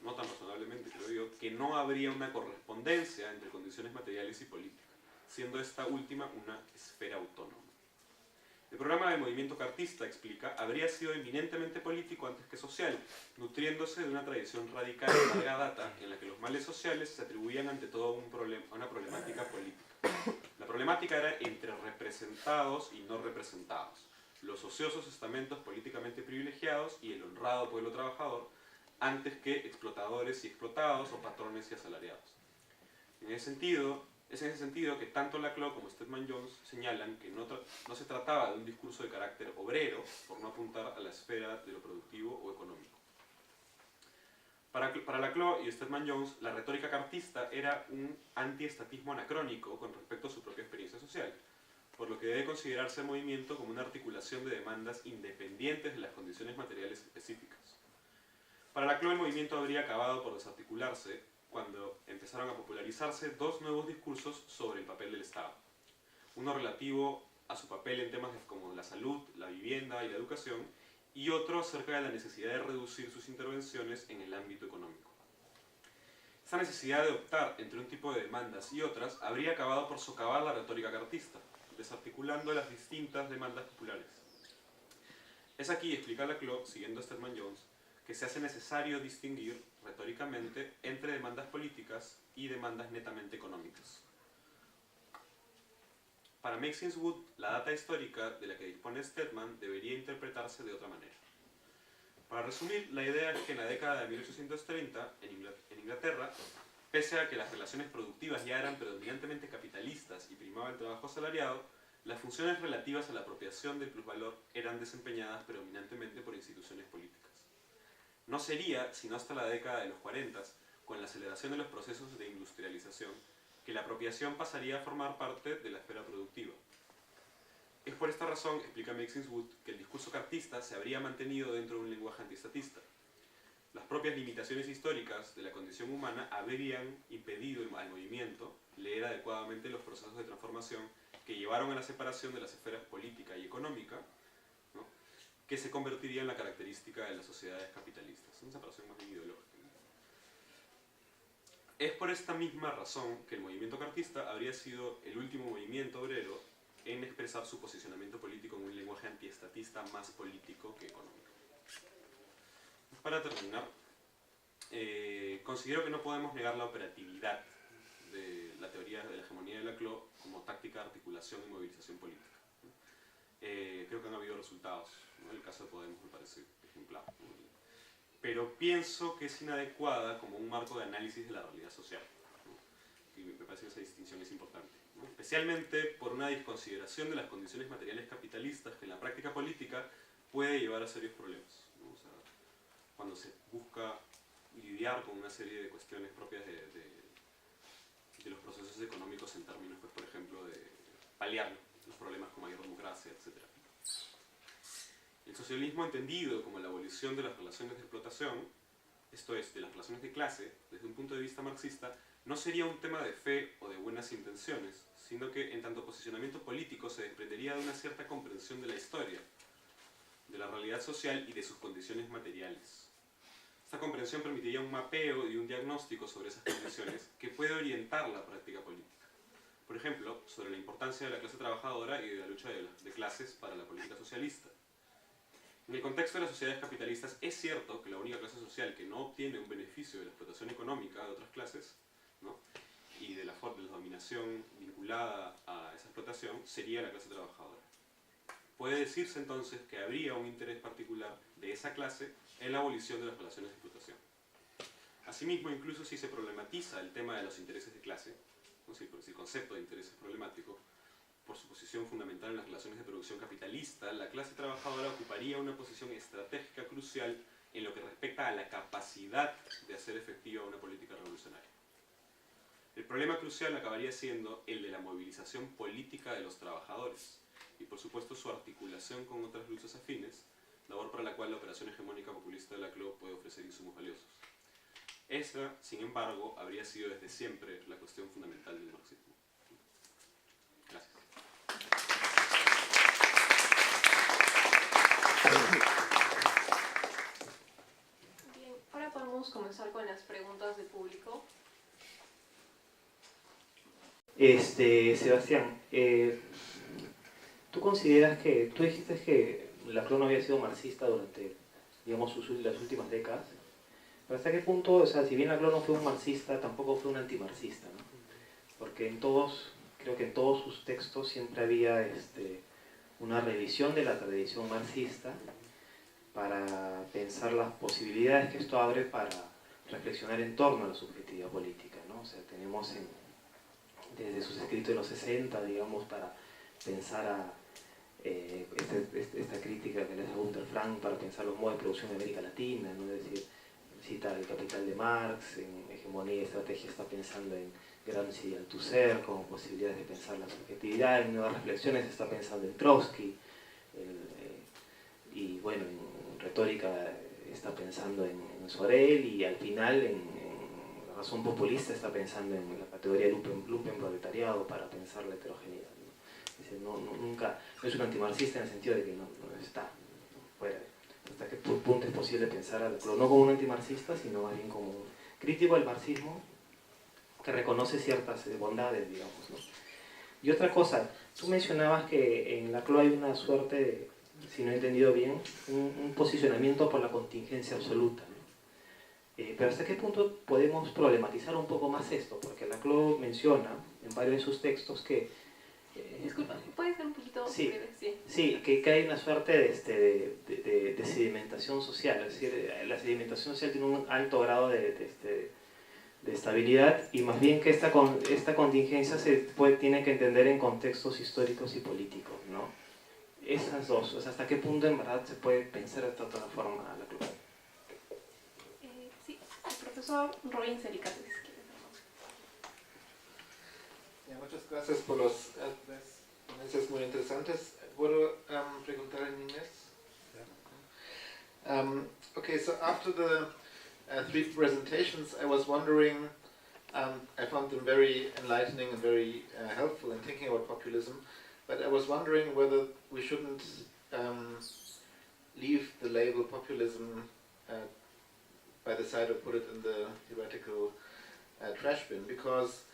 no tan razonablemente creo yo, que no habría una correspondencia entre condiciones materiales y política, siendo esta última una esfera autónoma. El programa del movimiento cartista, explica, habría sido eminentemente político antes que social, nutriéndose de una tradición radical de larga data en la que los males sociales se atribuían ante todo a una problemática política. La problemática era entre representados y no representados, los ociosos estamentos políticamente privilegiados y el honrado pueblo trabajador, antes que explotadores y explotados o patrones y asalariados. Es en ese sentido que tanto Laclau como Stedman Jones señalan que no se trataba de un discurso de carácter obrero, por no apuntar a la esfera de lo productivo o económico. Para Laclau y Stedman Jones, la retórica cartista era un antiestatismo anacrónico con respecto a su propia experiencia social, por lo que debe considerarse el movimiento como una articulación de demandas independientes de las condiciones materiales específicas. Para Laclau, el movimiento habría acabado por desarticularse cuando empezaron a popularizarse dos nuevos discursos sobre el papel del Estado. Uno relativo a su papel en temas como la salud, la vivienda y la educación, y otro acerca de la necesidad de reducir sus intervenciones en el ámbito económico. Esta necesidad de optar entre un tipo de demandas y otras habría acabado por socavar la retórica cartista, desarticulando las distintas demandas populares. Es aquí, explica Laclau, siguiendo a Stedman Jones, que se hace necesario distinguir retóricamente entre demandas políticas y demandas netamente económicas. Para Maxine Wood, la data histórica de la que dispone Stedman debería interpretarse de otra manera. Para resumir, la idea es que en la década de 1830, en Inglaterra, pese a que las relaciones productivas ya eran predominantemente capitalistas y primaba el trabajo asalariado, las funciones relativas a la apropiación del plusvalor eran desempeñadas predominantemente por instituciones políticas. No sería, sino hasta la década de los 40, con la aceleración de los procesos de industrialización, que la apropiación pasaría a formar parte de la esfera productiva. Es por esta razón, explica Maxine Wood, que el discurso cartista se habría mantenido dentro de un lenguaje antiestatista. Las propias limitaciones históricas de la condición humana habrían impedido al movimiento leer adecuadamente los procesos de transformación que llevaron a la separación de las esferas política y económica, ¿no?, que se convertiría en la característica de las sociedades capitalistas. Una separación más bien ideológica. Es por esta misma razón que el movimiento cartista habría sido el último movimiento obrero en expresar su posicionamiento político en un lenguaje antiestatista más político que económico. Para terminar, considero que no podemos negar la operatividad de la teoría de la hegemonía de Laclau como táctica de articulación y movilización política. Creo que han habido resultados, ¿no? El caso de Podemos me parece ejemplar, ¿no? Pero pienso que es inadecuada como un marco de análisis de la realidad social, ¿no? Y me parece que esa distinción es importante, ¿no? Especialmente por una desconsideración de las condiciones materiales capitalistas que en la práctica política puede llevar a serios problemas, ¿no? O sea, cuando se busca lidiar con una serie de cuestiones propias de los procesos económicos en términos, pues, por ejemplo, de paliar los problemas con mayor democracia, etc. El socialismo entendido como la abolición de las relaciones de explotación, esto es, de las relaciones de clase, desde un punto de vista marxista, no sería un tema de fe o de buenas intenciones, sino que en tanto posicionamiento político se desprendería de una cierta comprensión de la historia, de la realidad social y de sus condiciones materiales. Esta comprensión permitiría un mapeo y un diagnóstico sobre esas condiciones que puede orientar la práctica política. Por ejemplo, sobre la importancia de la clase trabajadora y de la lucha de clases para la política socialista. En el contexto de las sociedades capitalistas es cierto que la única clase social que no obtiene un beneficio de la explotación económica de otras clases, ¿no?, y de la dominación vinculada a esa explotación sería la clase trabajadora. Puede decirse entonces que habría un interés particular de esa clase en la abolición de las relaciones de explotación. Asimismo, incluso si se problematiza el tema de los intereses de clase, ¿no?, si el concepto de interés es problemático, por su posición fundamental en las relaciones de producción capitalista, la clase trabajadora ocuparía una posición estratégica crucial en lo que respecta a la capacidad de hacer efectiva una política revolucionaria. El problema crucial acabaría siendo el de la movilización política de los trabajadores y, por supuesto, su articulación con otras luchas afines, labor para la cual la operación hegemónica populista de la CLOP puede ofrecer insumos valiosos. Esa, sin embargo, habría sido desde siempre la cuestión fundamental del marxismo. Gracias. Bien, ahora podemos comenzar con las preguntas del público. Sebastián, tú dijiste que la CLOP no había sido marxista durante, digamos, las últimas décadas, pero ¿hasta qué punto, o sea, si bien la CLOP no fue un marxista, tampoco fue un antimarxista, ¿no? Porque creo que en todos sus textos siempre había una revisión de la tradición marxista para pensar las posibilidades que esto abre para reflexionar en torno a la subjetividad política, ¿no? O sea, tenemos desde sus escritos de los 60, digamos, para pensar esta crítica que le hace Gunther Frank para pensar los modos de producción de América Latina, ¿no? Es decir, cita El Capital de Marx, en Hegemonía y Estrategia está pensando en Gramsci y Althusser como posibilidades de pensar la subjetividad, en Nuevas Reflexiones está pensando en Trotsky, y bueno, en Retórica está pensando en Sorel, y al final en La Razón Populista está pensando en la categoría lumpenproletariado para pensar la heterogeneidad, ¿no? Es decir, nunca, no es un antimarxista en el sentido de que no está fuera. Hasta qué punto es posible pensar a la CLOP no como un antimarxista, sino más bien como un crítico del marxismo que reconoce ciertas bondades, digamos, ¿no? Y otra cosa, tú mencionabas que en la CLOP hay una suerte de, si no he entendido bien, un posicionamiento por la contingencia absoluta, ¿no? Pero ¿hasta qué punto podemos problematizar un poco más esto? Porque la CLOP menciona en varios de sus textos que... Disculpa, ¿puedes ser un poquito sí, breve? sí, que hay una suerte de sedimentación social, es decir, la sedimentación social tiene un alto grado de estabilidad, y más bien que esta contingencia tiene que entender en contextos históricos y políticos, ¿no? Esas dos, o sea, ¿hasta qué punto en verdad se puede pensar de esta otra forma la CLOP? Sí, el profesor Robin Sericates. Muchas gracias por las ponencias muy interesantes. ¿Puedo preguntar en inglés? Okay, so after the 3 presentations, I was wondering, I found them very enlightening and very helpful in thinking about populism, but I was wondering whether we shouldn't leave the label populism by the side or put it in the theoretical trash bin, because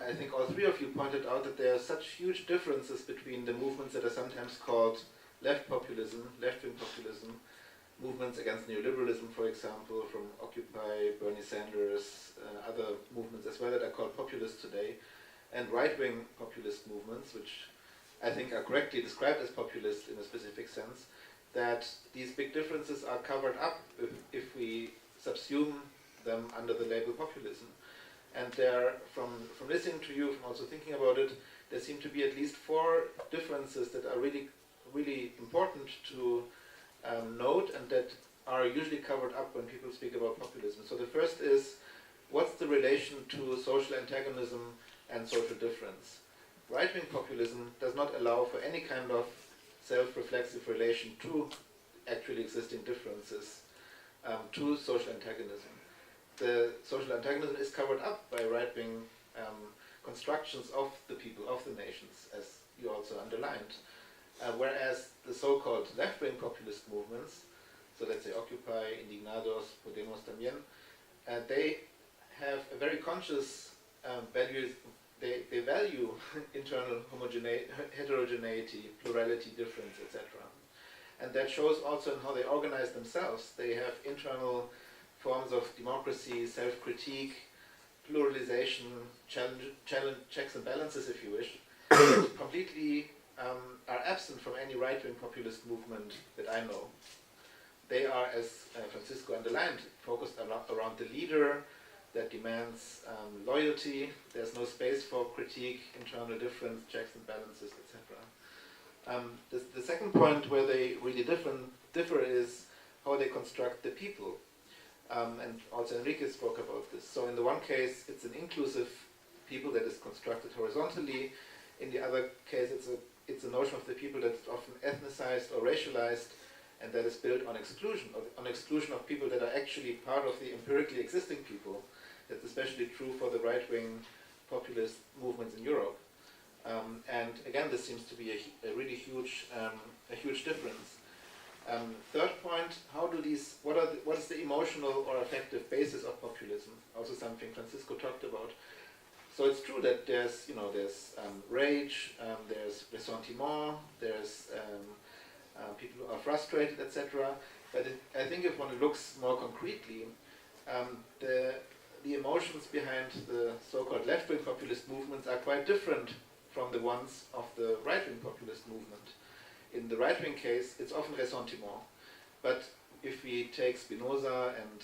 I think all 3 of you pointed out that there are such huge differences between the movements that are sometimes called left populism, left-wing populism, movements against neoliberalism, for example, from Occupy, Bernie Sanders, other movements as well that are called populist today, and right-wing populist movements, which I think are correctly described as populist in a specific sense, that these big differences are covered up if we subsume them under the label populism. And there, from listening to you, from also thinking about it, there seem to be at least 4 differences that are really, really important to note, and that are usually covered up when people speak about populism. So the first is, what's the relation to social antagonism and social difference? Right-wing populism does not allow for any kind of self-reflexive relation to actually existing differences, to social antagonism. The social antagonism is covered up by right-wing constructions of the people, of the nations, as you also underlined. Whereas the so-called left-wing populist movements, so let's say Occupy, Indignados, Podemos también, they have a very conscious value. They value internal heterogeneity, plurality, difference, etc. And that shows also in how they organize themselves. They have internal forms of democracy, self-critique, pluralization, challenge, checks and balances, if you wish, that completely are absent from any right-wing populist movement that I know. They are, as Francisco underlined, focused around the leader that demands loyalty. There's no space for critique, internal difference, checks and balances, etc. The second point where they really differ is how they construct the people. And also Enrique spoke about this. So in the one case, it's an inclusive people that is constructed horizontally. In the other case, it's a notion of the people that's often ethnicized or racialized, and that is built on exclusion of people that are actually part of the empirically existing people. That's especially true for the right-wing populist movements in Europe. And again, this seems to be a really huge difference. Third point: what is the emotional or affective basis of populism? Also something Francisco talked about. So it's true that there's rage, there's ressentiment, there's people who are frustrated, etc. But I think if one looks more concretely, the emotions behind the so-called left-wing populist movements are quite different from the ones of the right-wing populist movement. In the right-wing case, it's often ressentiment. But if we take Spinoza and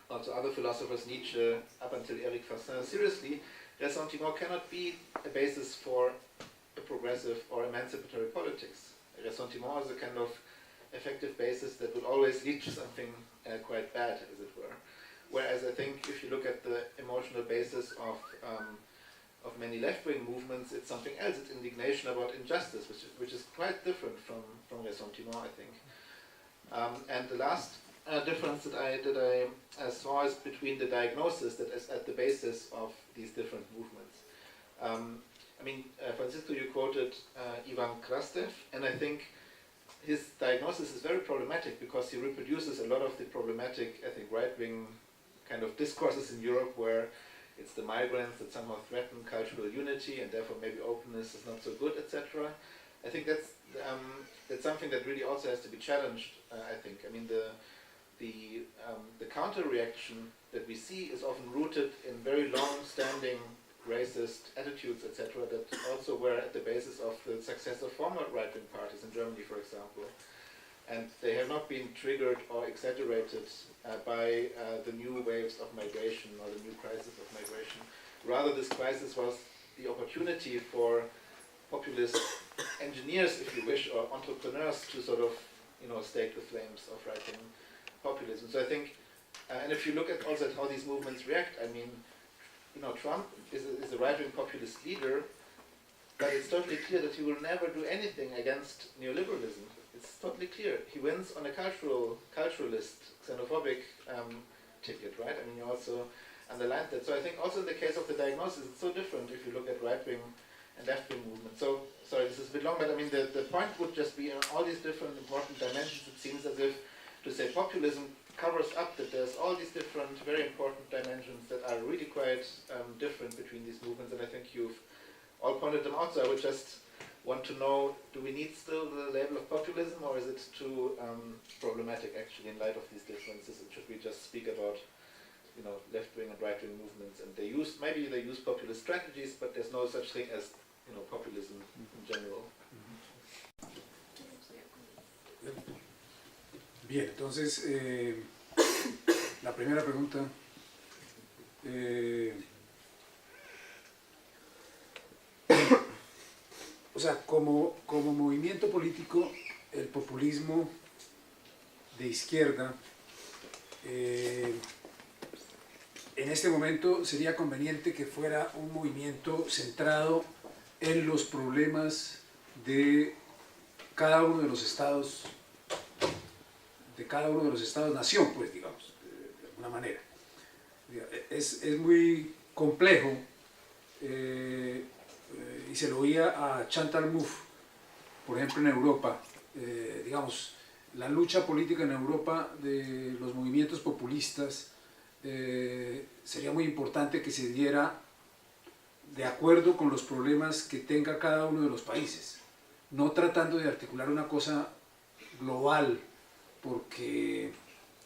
also other philosophers, Nietzsche, up until Eric Fassin, seriously, ressentiment cannot be a basis for a progressive or emancipatory politics. Ressentiment is a kind of effective basis that will always lead to something quite bad, as it were. Whereas I think if you look at the emotional basis of many left-wing movements, it's something else. It's indignation about injustice, which is quite different from ressentiment, I think. And the last difference that I saw is between the diagnosis that is at the basis of these different movements. Francisco, you quoted Ivan Krastev, and I think his diagnosis is very problematic because he reproduces a lot of the problematic, I think, right-wing kind of discourses in Europe where it's the migrants that somehow threaten cultural unity and therefore maybe openness is not so good, etc. I think that's something that really also has to be challenged, I think. I mean, the counter-reaction that we see is often rooted in very long-standing racist attitudes, etc., that also were at the basis of the success of former right-wing parties in Germany, for example. And they have not been triggered or exaggerated by the new waves of migration or the new crisis of migration. Rather, this crisis was the opportunity for populist engineers, if you wish, or entrepreneurs to sort of, stake the flames of right-wing populism. So I think, and if you look at also at how these movements react, I mean, Trump is a right-wing populist leader, but it's totally clear that he will never do anything against neoliberalism. It's totally clear. He wins on a culturalist, xenophobic ticket, right? I mean, you also underlined that. So I think also in the case of the diagnosis, it's so different if you look at right-wing and left-wing movements. So, sorry, this is a bit long, but I mean, the point would just be in all these different important dimensions, it seems as if to say populism covers up that there's all these different, very important dimensions that are really quite different between these movements, and I think you've all pointed them out. So I would just want to know, do we need still the label of populism, or is it too problematic actually in light of these differences, and should we just speak about left-wing and right-wing movements, and maybe they use populist strategies, but there's no such thing as populism in general. Bien, entonces la primera pregunta, o sea, como movimiento político, el populismo de izquierda en este momento sería conveniente que fuera un movimiento centrado en los problemas de cada uno de los estados, nación, pues, digamos, de alguna manera. Es muy complejo, y se lo oía a Chantal Mouffe, por ejemplo, en Europa, digamos, la lucha política en Europa de los movimientos populistas, sería muy importante que se diera de acuerdo con los problemas que tenga cada uno de los países, no tratando de articular una cosa global, porque,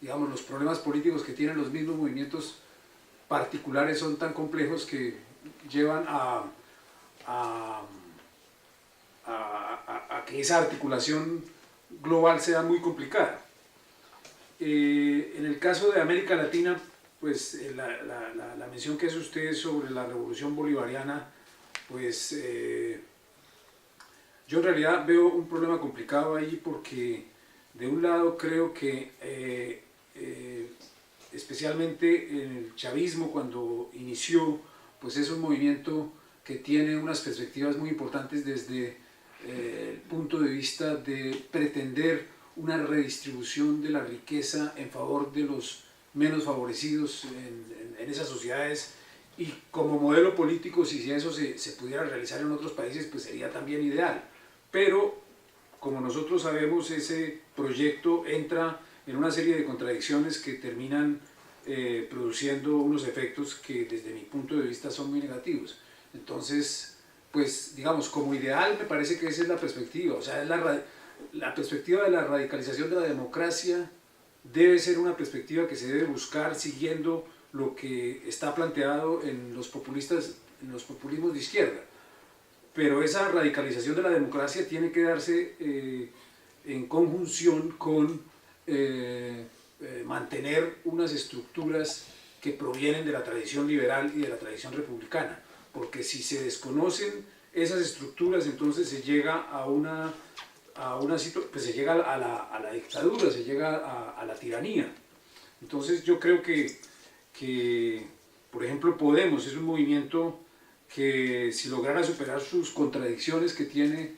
digamos, los problemas políticos que tienen los mismos movimientos particulares son tan complejos que llevan a que esa articulación global sea muy complicada. En el caso de América Latina, pues la mención que hace usted sobre la revolución bolivariana, pues yo en realidad veo un problema complicado ahí, porque de un lado creo que especialmente en el chavismo, cuando inició, pues es un movimiento que tiene unas perspectivas muy importantes desde el punto de vista de pretender una redistribución de la riqueza en favor de los menos favorecidos en esas sociedades, y como modelo político, si eso se pudiera realizar en otros países, pues sería también ideal. Pero, como nosotros sabemos, ese proyecto entra en una serie de contradicciones que terminan produciendo unos efectos que desde mi punto de vista son muy negativos. Entonces, pues digamos, como ideal me parece que esa es la perspectiva, o sea, es la perspectiva de la radicalización de la democracia debe ser una perspectiva que se debe buscar siguiendo lo que está planteado en los populismos de izquierda. Pero esa radicalización de la democracia tiene que darse en conjunción con mantener unas estructuras que provienen de la tradición liberal y de la tradición republicana, porque si se desconocen esas estructuras, entonces se llega pues se llega a la dictadura, se llega a la tiranía. Entonces yo creo que, por ejemplo, Podemos es un movimiento que, si lograra superar sus contradicciones que tiene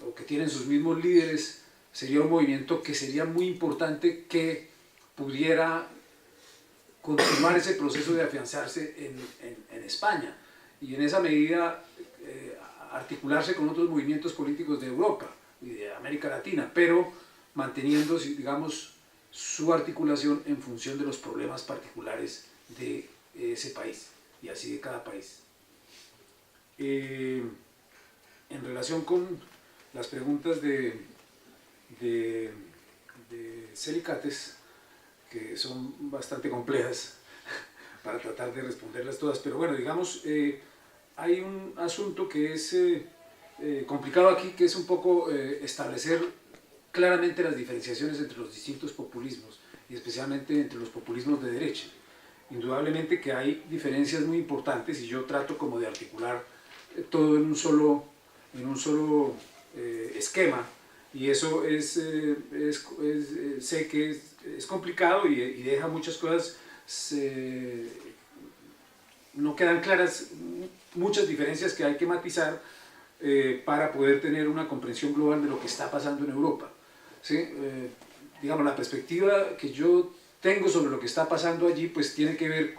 o que tienen sus mismos líderes, sería un movimiento que sería muy importante, que pudiera continuar ese proceso de afianzarse en España, y en esa medida articularse con otros movimientos políticos de Europa y de América Latina, pero manteniendo, digamos, su articulación en función de los problemas particulares de ese país, y así de cada país. En relación con las preguntas de Celicates, que son bastante complejas para tratar de responderlas todas, pero bueno, digamos, hay un asunto que es complicado aquí, que es un poco establecer claramente las diferenciaciones entre los distintos populismos, y especialmente entre los populismos de derecha. Indudablemente que hay diferencias muy importantes, y yo trato como de articular todo en un solo esquema, y eso sé que es complicado y deja muchas cosas, no quedan claras, muchas diferencias que hay que matizar para poder tener una comprensión global de lo que está pasando en Europa. ¿Sí? Digamos, la perspectiva que yo tengo sobre lo que está pasando allí, pues tiene que ver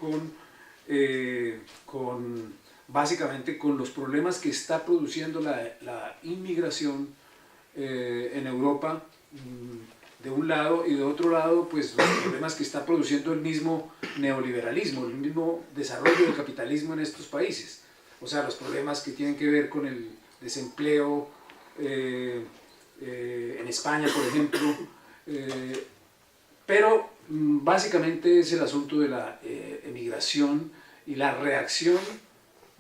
básicamente con los problemas que está produciendo la inmigración en Europa, de un lado, y de otro lado, pues los problemas que está produciendo el mismo neoliberalismo, el mismo desarrollo del capitalismo en estos países. O sea, los problemas que tienen que ver con el desempleo en España, por ejemplo, pero básicamente es el asunto de la emigración y la reacción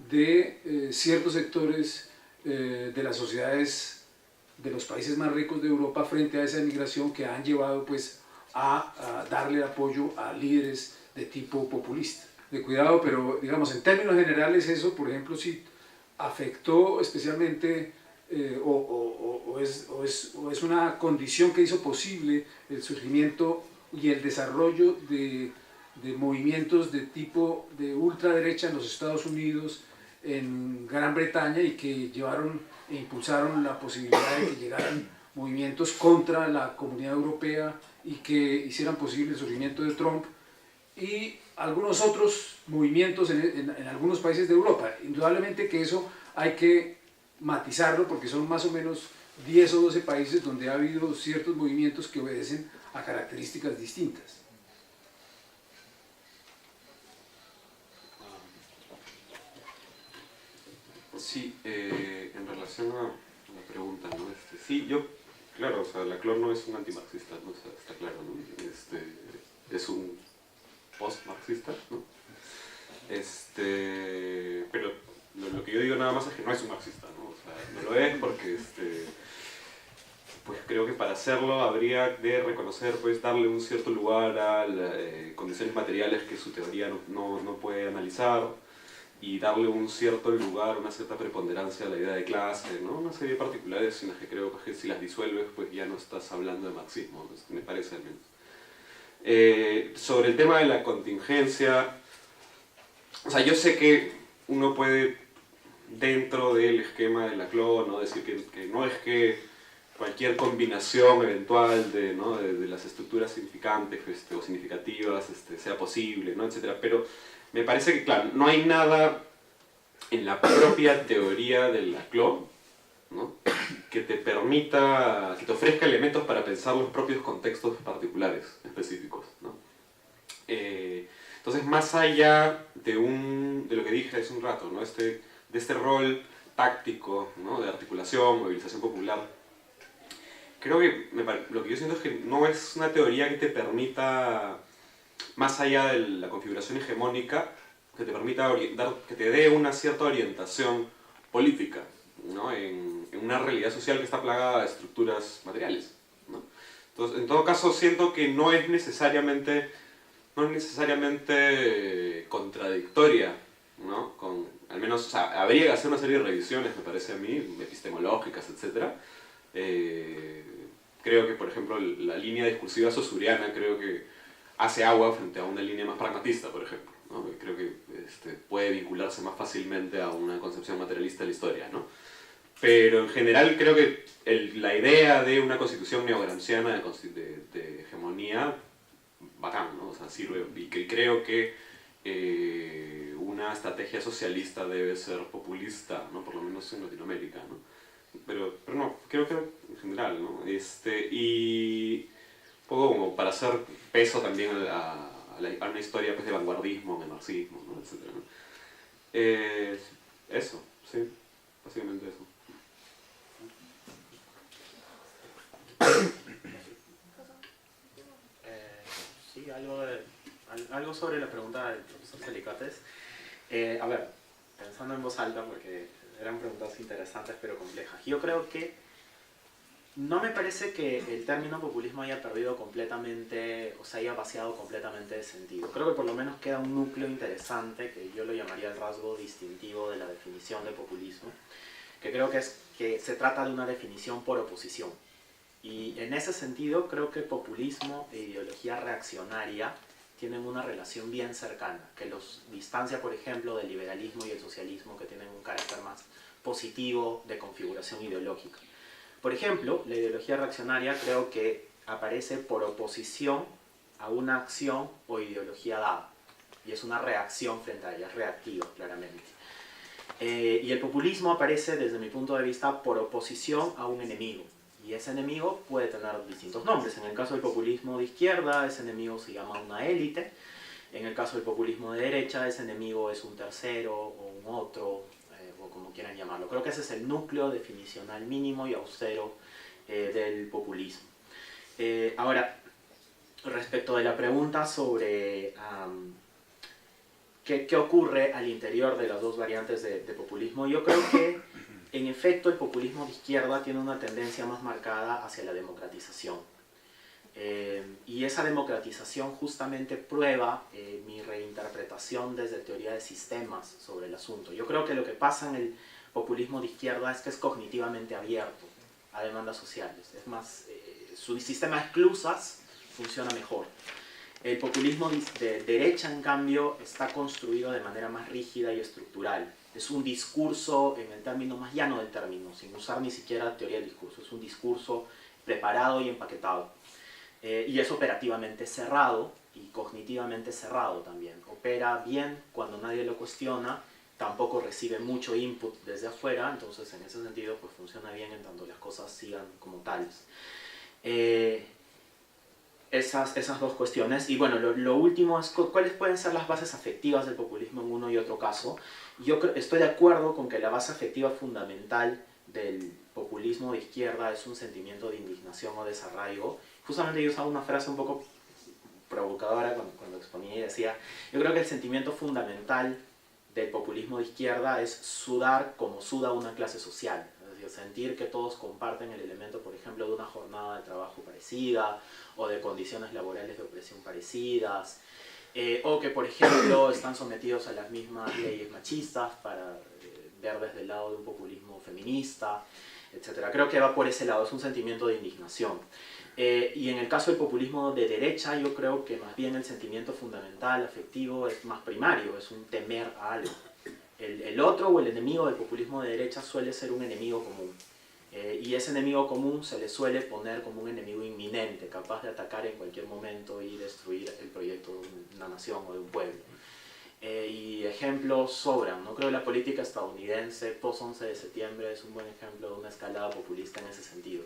de ciertos sectores de las sociedades de los países más ricos de Europa frente a esa emigración, que han llevado pues a darle apoyo a líderes de tipo populista. De cuidado, pero digamos, en términos generales, eso, por ejemplo, sí afectó especialmente o es una condición que hizo posible el surgimiento y el desarrollo de movimientos de tipo de ultraderecha en los Estados Unidos, en Gran Bretaña, y que llevaron e impulsaron la posibilidad de que llegaran movimientos contra la Comunidad Europea y que hicieran posible el surgimiento de Trump y algunos otros movimientos en algunos países de Europa. Indudablemente que eso hay que matizarlo, porque son más o menos 10 o 12 países donde ha habido ciertos movimientos que obedecen a características distintas. Sí, en relación a la pregunta, ¿no? Sí, yo Claro, o sea, Laclau no es un antimarxista, ¿no? O sea, está claro, ¿no? Es un post-marxista, ¿no? Pero lo que yo digo nada más es que no es un marxista, ¿no? O sea, no lo es porque pues creo que para hacerlo habría de reconocer, pues darle un cierto lugar a condiciones materiales que su teoría no puede analizar, y darle un cierto lugar, una cierta preponderancia a la idea de clase, ¿no? Una serie de particulares en las que creo que si las disuelves, pues ya no estás hablando de marxismo, pues, me parece al menos. Sobre el tema de la contingencia, o sea, yo sé que uno puede, dentro del esquema de Laclau, ¿no? Decir que no es que cualquier combinación eventual de las estructuras significantes o significativas sea posible, ¿no? Etcétera. Pero me parece que, claro, no hay nada en la propia teoría del Laclau, ¿no? que te permita, que te ofrezca elementos para pensar los propios contextos particulares, específicos, ¿no? Entonces, más allá de lo que dije hace un rato, ¿no? de este rol táctico, ¿no? De articulación, movilización popular, creo que lo que yo siento es que no es una teoría que te permita, más allá de la configuración hegemónica, que te permita que te dé una cierta orientación política, ¿no? en una realidad social que está plagada de estructuras materiales, ¿no? Entonces, en todo caso, siento que no es necesariamente contradictoria, ¿no? Al menos, o sea, habría que hacer una serie de revisiones, me parece a mí, epistemológicas, etc. Creo que, por ejemplo, la línea discursiva saussuriana creo que hace agua frente a una línea más pragmatista, por ejemplo, ¿no? Creo que puede vincularse más fácilmente a una concepción materialista de la historia, ¿no? Pero en general creo que la idea de una constitución neogramsciana de hegemonía, bacán, ¿no? O sea, sirve, y que creo que una estrategia socialista debe ser populista, ¿no? Por lo menos en Latinoamérica, ¿no? Pero no, creo que en general, ¿no? Y un poco como para hacer peso también a una historia, pues, de vanguardismo en el marxismo, ¿no? Etcétera, ¿no? Eso, sí, básicamente eso. Sí, algo sobre la pregunta del profesor Celicotes. A ver, pensando en voz alta, porque eran preguntas interesantes pero complejas. Yo creo que no me parece que el término populismo haya perdido completamente, o se haya vaciado completamente de sentido. Creo que por lo menos queda un núcleo interesante, que yo lo llamaría el rasgo distintivo de la definición de populismo, que creo que es que se trata de una definición por oposición. Y en ese sentido creo que populismo e ideología reaccionaria tienen una relación bien cercana, que los distancia, por ejemplo, del liberalismo y el socialismo, que tienen un carácter más positivo de configuración ideológica. Por ejemplo, la ideología reaccionaria creo que aparece por oposición a una acción o ideología dada, y es una reacción frente a ella, es reactiva, claramente. Y el populismo aparece, desde mi punto de vista, por oposición a un enemigo. Y ese enemigo puede tener distintos nombres. En el caso del populismo de izquierda, ese enemigo se llama una élite. En el caso del populismo de derecha, ese enemigo es un tercero o un otro, o como quieran llamarlo. Creo que ese es el núcleo definicional mínimo y austero del populismo. Ahora, respecto de la pregunta sobre qué ocurre al interior de las dos variantes de populismo, yo creo que en efecto el populismo de izquierda tiene una tendencia más marcada hacia la democratización. Y esa democratización justamente prueba mi reinterpretación desde teoría de sistemas sobre el asunto. Yo creo que lo que pasa en el populismo de izquierda es que es cognitivamente abierto a demandas sociales. Es más, su sistema de esclusas funciona mejor. El populismo de derecha, en cambio, está construido de manera más rígida y estructural. Es un discurso, en el término más llano del término, sin usar ni siquiera teoría del discurso. Es un discurso preparado y empaquetado. Y es operativamente cerrado y cognitivamente cerrado también. Opera bien cuando nadie lo cuestiona, tampoco recibe mucho input desde afuera, entonces en ese sentido pues funciona bien en tanto las cosas sigan como tales. Esas dos cuestiones. Y bueno, lo último es cuáles pueden ser las bases afectivas del populismo en uno y otro caso. Yo estoy de acuerdo con que la base afectiva fundamental del populismo de izquierda es un sentimiento de indignación o desarraigo. Justamente yo usaba una frase un poco provocadora cuando exponía y decía, yo creo que el sentimiento fundamental del populismo de izquierda es sudar como suda una clase social. Es decir, sentir que todos comparten el elemento, por ejemplo, de una jornada de trabajo parecida o de condiciones laborales de opresión parecidas, o que, por ejemplo, están sometidos a las mismas leyes machistas para ver desde el lado de un populismo feminista, etc. Creo que va por ese lado, es un sentimiento de indignación. Y en el caso del populismo de derecha, yo creo que más bien el sentimiento fundamental, afectivo, es más primario, es un temer a algo. El otro o el enemigo del populismo de derecha suele ser un enemigo común. Y ese enemigo común se le suele poner como un enemigo inminente, capaz de atacar en cualquier momento y destruir el proyecto de una nación o de un pueblo. Y ejemplos sobran, ¿no? Creo que la política estadounidense post-11 de septiembre es un buen ejemplo de una escalada populista en ese sentido.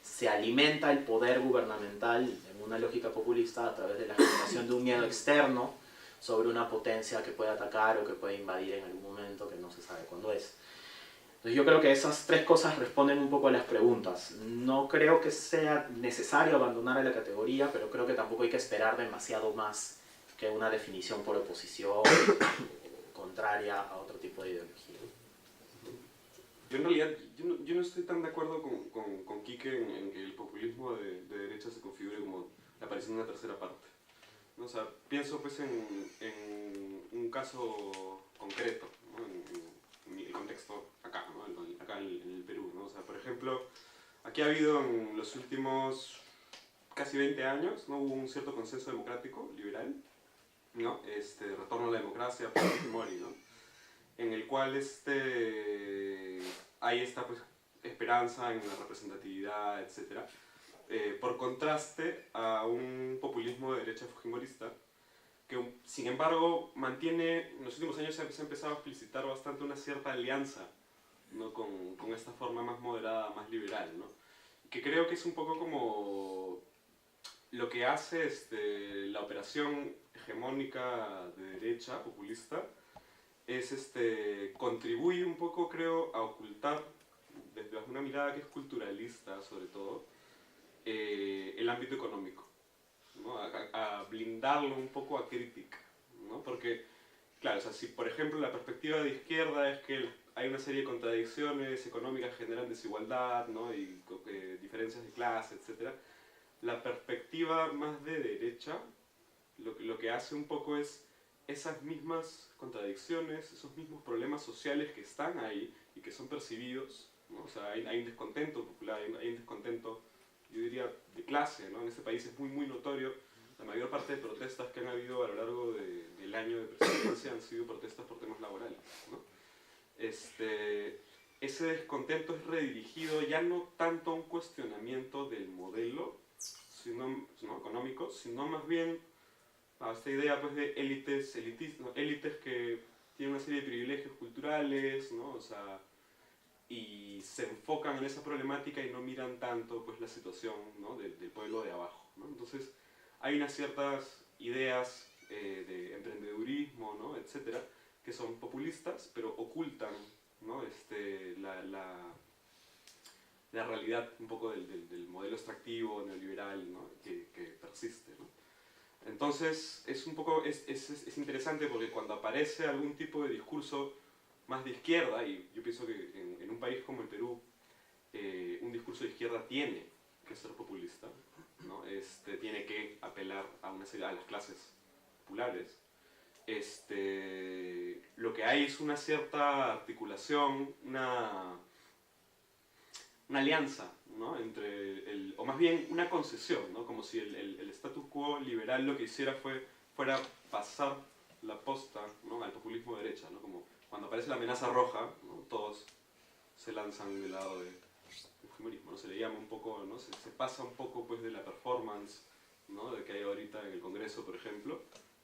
Se alimenta el poder gubernamental en una lógica populista a través de la generación de un miedo externo sobre una potencia que puede atacar o que puede invadir en algún momento que no se sabe cuándo es. Entonces yo creo que esas tres cosas responden un poco a las preguntas. No creo que sea necesario abandonar a la categoría, pero creo que tampoco hay que esperar demasiado más que una definición por oposición contraria a otro tipo de ideología. Yo en realidad yo no estoy tan de acuerdo con Quique en que el populismo de derecha se configure como la aparición de una tercera parte, ¿no? O sea, pienso pues en un caso concreto, ¿no? En el contexto acá, ¿no? Acá en el Perú, ¿no? O sea, por ejemplo, aquí ha habido en los últimos casi 20 años, ¿no? Hubo un cierto consenso democrático, liberal, ¿no? Retorno a la democracia, por Fujimori, ¿no? En el cual hay esta pues, esperanza en la representatividad, etc. Por contraste a un populismo de derecha fujimorista que, sin embargo, mantiene, en los últimos años se ha empezado a explicitar bastante una cierta alianza, ¿no? con esta forma más moderada, más liberal, ¿no? Que creo que es un poco como lo que hace la operación hegemónica de derecha, populista, es contribuye un poco, creo, a ocultar, desde una mirada que es culturalista sobre todo, el ámbito económico, ¿no? A blindarlo un poco a crítica, ¿no? Porque, claro, o sea, si por ejemplo la perspectiva de izquierda es que hay una serie de contradicciones económicas que generan desigualdad, ¿no? Y diferencias de clase, etc., la perspectiva más de derecha lo que hace un poco es esas mismas contradicciones, esos mismos problemas sociales que están ahí y que son percibidos, ¿no? O sea, hay un descontento popular, hay un descontento, yo diría, de clase, ¿no? En este país es muy, muy notorio. La mayor parte de protestas que han habido a lo largo del año de presidencia han sido protestas por temas laborales, ¿no? Ese descontento es redirigido ya no tanto a un cuestionamiento del modelo ¿no? económico, sino más bien a esta idea pues, de élites que tienen una serie de privilegios culturales, ¿no? O sea, y se enfocan en esa problemática y no miran tanto pues, la situación, ¿no? del pueblo de abajo, ¿no? Entonces hay unas ciertas ideas de emprendedurismo, ¿no? etcétera, que son populistas, pero ocultan, ¿no? la realidad un poco del modelo extractivo, neoliberal, ¿no? que persiste, ¿no? Entonces es un poco es interesante porque cuando aparece algún tipo de discurso más de izquierda, y yo pienso que en un país como el Perú, un discurso de izquierda tiene que ser populista, ¿no? Tiene que apelar a a las clases populares. Lo que hay es una cierta articulación, una alianza, ¿no? Entre o más bien una concesión, ¿no? Como si el status quo liberal lo que hiciera fuera pasar la posta, ¿no? al populismo de derecha, ¿no? Como cuando aparece la amenaza roja, ¿no? Todos se lanzan del lado del fujimorismo, ¿no? Se le llama un poco, ¿no? se pasa un poco pues, de la performance, ¿no? de que hay ahorita en el Congreso, por ejemplo,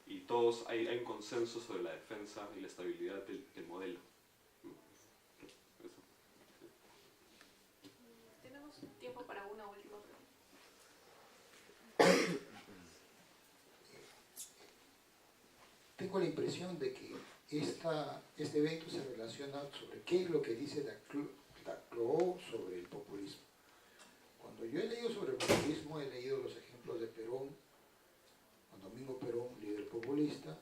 y todos hay un consenso sobre la defensa y la estabilidad del modelo. Tiempo para una última pregunta. Tengo la impresión de que este evento se relaciona sobre qué es lo que dice esta Cló sobre el populismo. Cuando yo he leído sobre el populismo, he leído los ejemplos de Perón, Juan Domingo Perón, líder populista,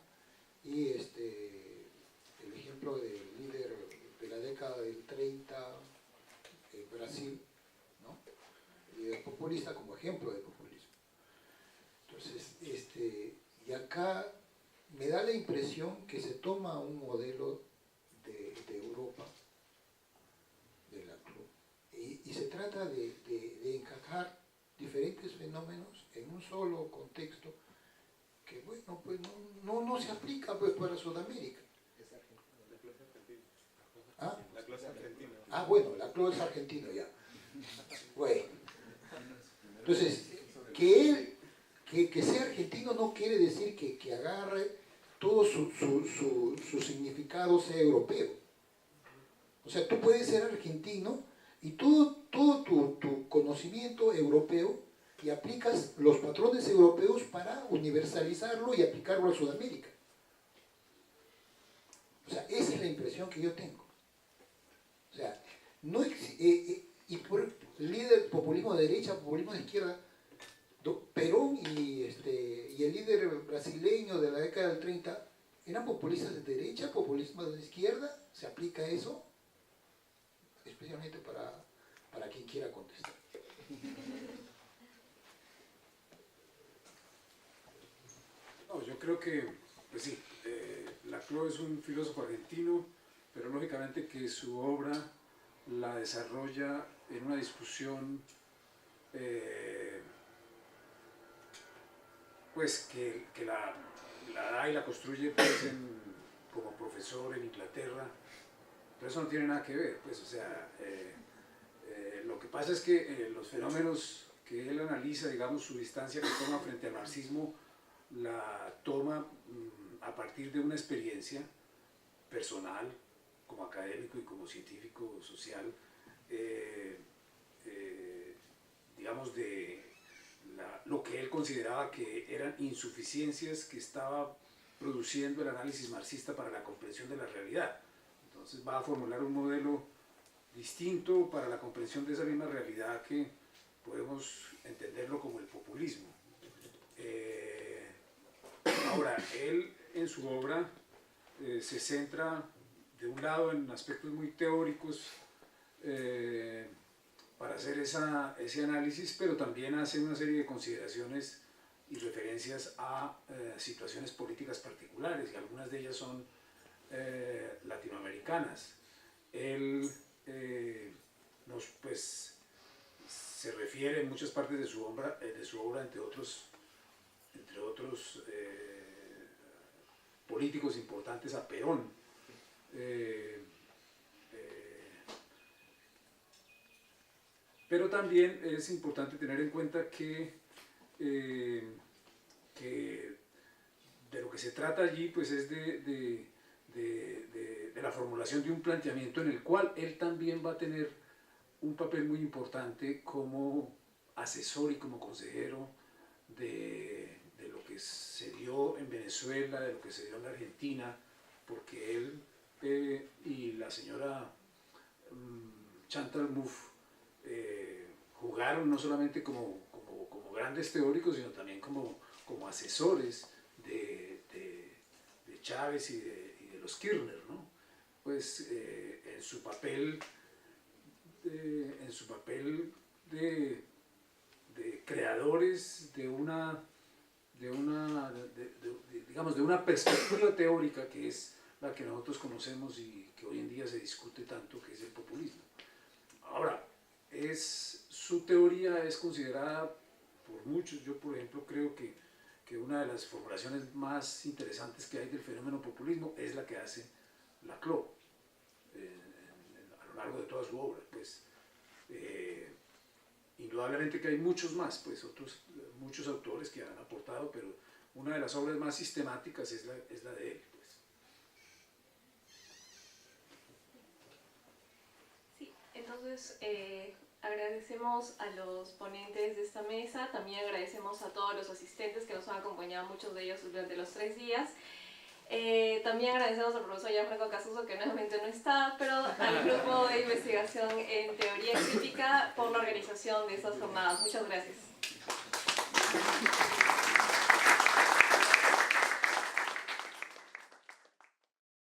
y el ejemplo del líder de la década del 30 en Brasil, ¿no? El líder populista como ejemplo de populismo. Entonces, y acá me da la impresión que se toma un modelo de Europa, de la CLUB, y se trata de encajar diferentes fenómenos en un solo contexto que, bueno, pues no se aplica pues para Sudamérica. ¿Ah? La clase argentina. Ah, bueno, la CLUB es argentino ya. Bueno. Entonces, que sea argentino no quiere decir que agarre todo su significado sea europeo. O sea, tú puedes ser argentino y todo tu conocimiento europeo y aplicas los patrones europeos para universalizarlo y aplicarlo a Sudamérica. O sea, esa es la impresión que yo tengo. O sea, y por líder populismo de derecha, populismo de izquierda, Perón y el líder brasileño de la década del 30 eran populistas de derecha, populismo de izquierda. ¿Se aplica eso? Especialmente para quien quiera contestar. No, yo creo que, pues sí, Laclau es un filósofo argentino, pero lógicamente que su obra la desarrolla en una discusión pues que la da y la construye pues como profesor en Inglaterra, pero eso no tiene nada que ver, pues, o sea, lo que pasa es que los fenómenos que él analiza, digamos, su distancia que toma frente al marxismo, la toma a partir de una experiencia personal, como académico y como científico social, digamos, de lo que él consideraba que eran insuficiencias que estaba produciendo el análisis marxista para la comprensión de la realidad. Entonces va a formular un modelo distinto para la comprensión de esa misma realidad que podemos entenderlo como el populismo. Ahora, él en su obra se centra de un lado en aspectos muy teóricos para hacer ese análisis, pero también hace una serie de consideraciones y referencias a situaciones políticas particulares, y algunas de ellas son latinoamericanas. Él pues, se refiere en muchas partes de su obra entre otros políticos importantes, a Perón. Pero también es importante tener en cuenta que de lo que se trata allí pues es de la formulación de un planteamiento en el cual él también va a tener un papel muy importante como asesor y como consejero de lo que se dio en Venezuela, de lo que se dio en la Argentina, porque él y la señora Chantal Mouffe jugaron no solamente como grandes teóricos, sino también como asesores de Chávez y de los Kirchner, ¿no? Pues en su papel de creadores digamos, de una perspectiva teórica que es la que nosotros conocemos y que hoy en día se discute tanto, que es el populismo. Ahora, su teoría es considerada por muchos, yo por ejemplo creo que una de las formulaciones más interesantes que hay del fenómeno populismo es la que hace Laclau a lo largo de toda su obra. Pues, indudablemente que hay muchos más, pues muchos autores que han aportado, pero una de las obras más sistemáticas es la de él. Pues. Sí, entonces agradecemos a los ponentes de esta mesa, también agradecemos a todos los asistentes que nos han acompañado, muchos de ellos durante los 3 días. También agradecemos al profesor Gianfranco Casuso, que nuevamente no está, pero al grupo de investigación en teoría crítica por la organización de estas jornadas. Muchas gracias.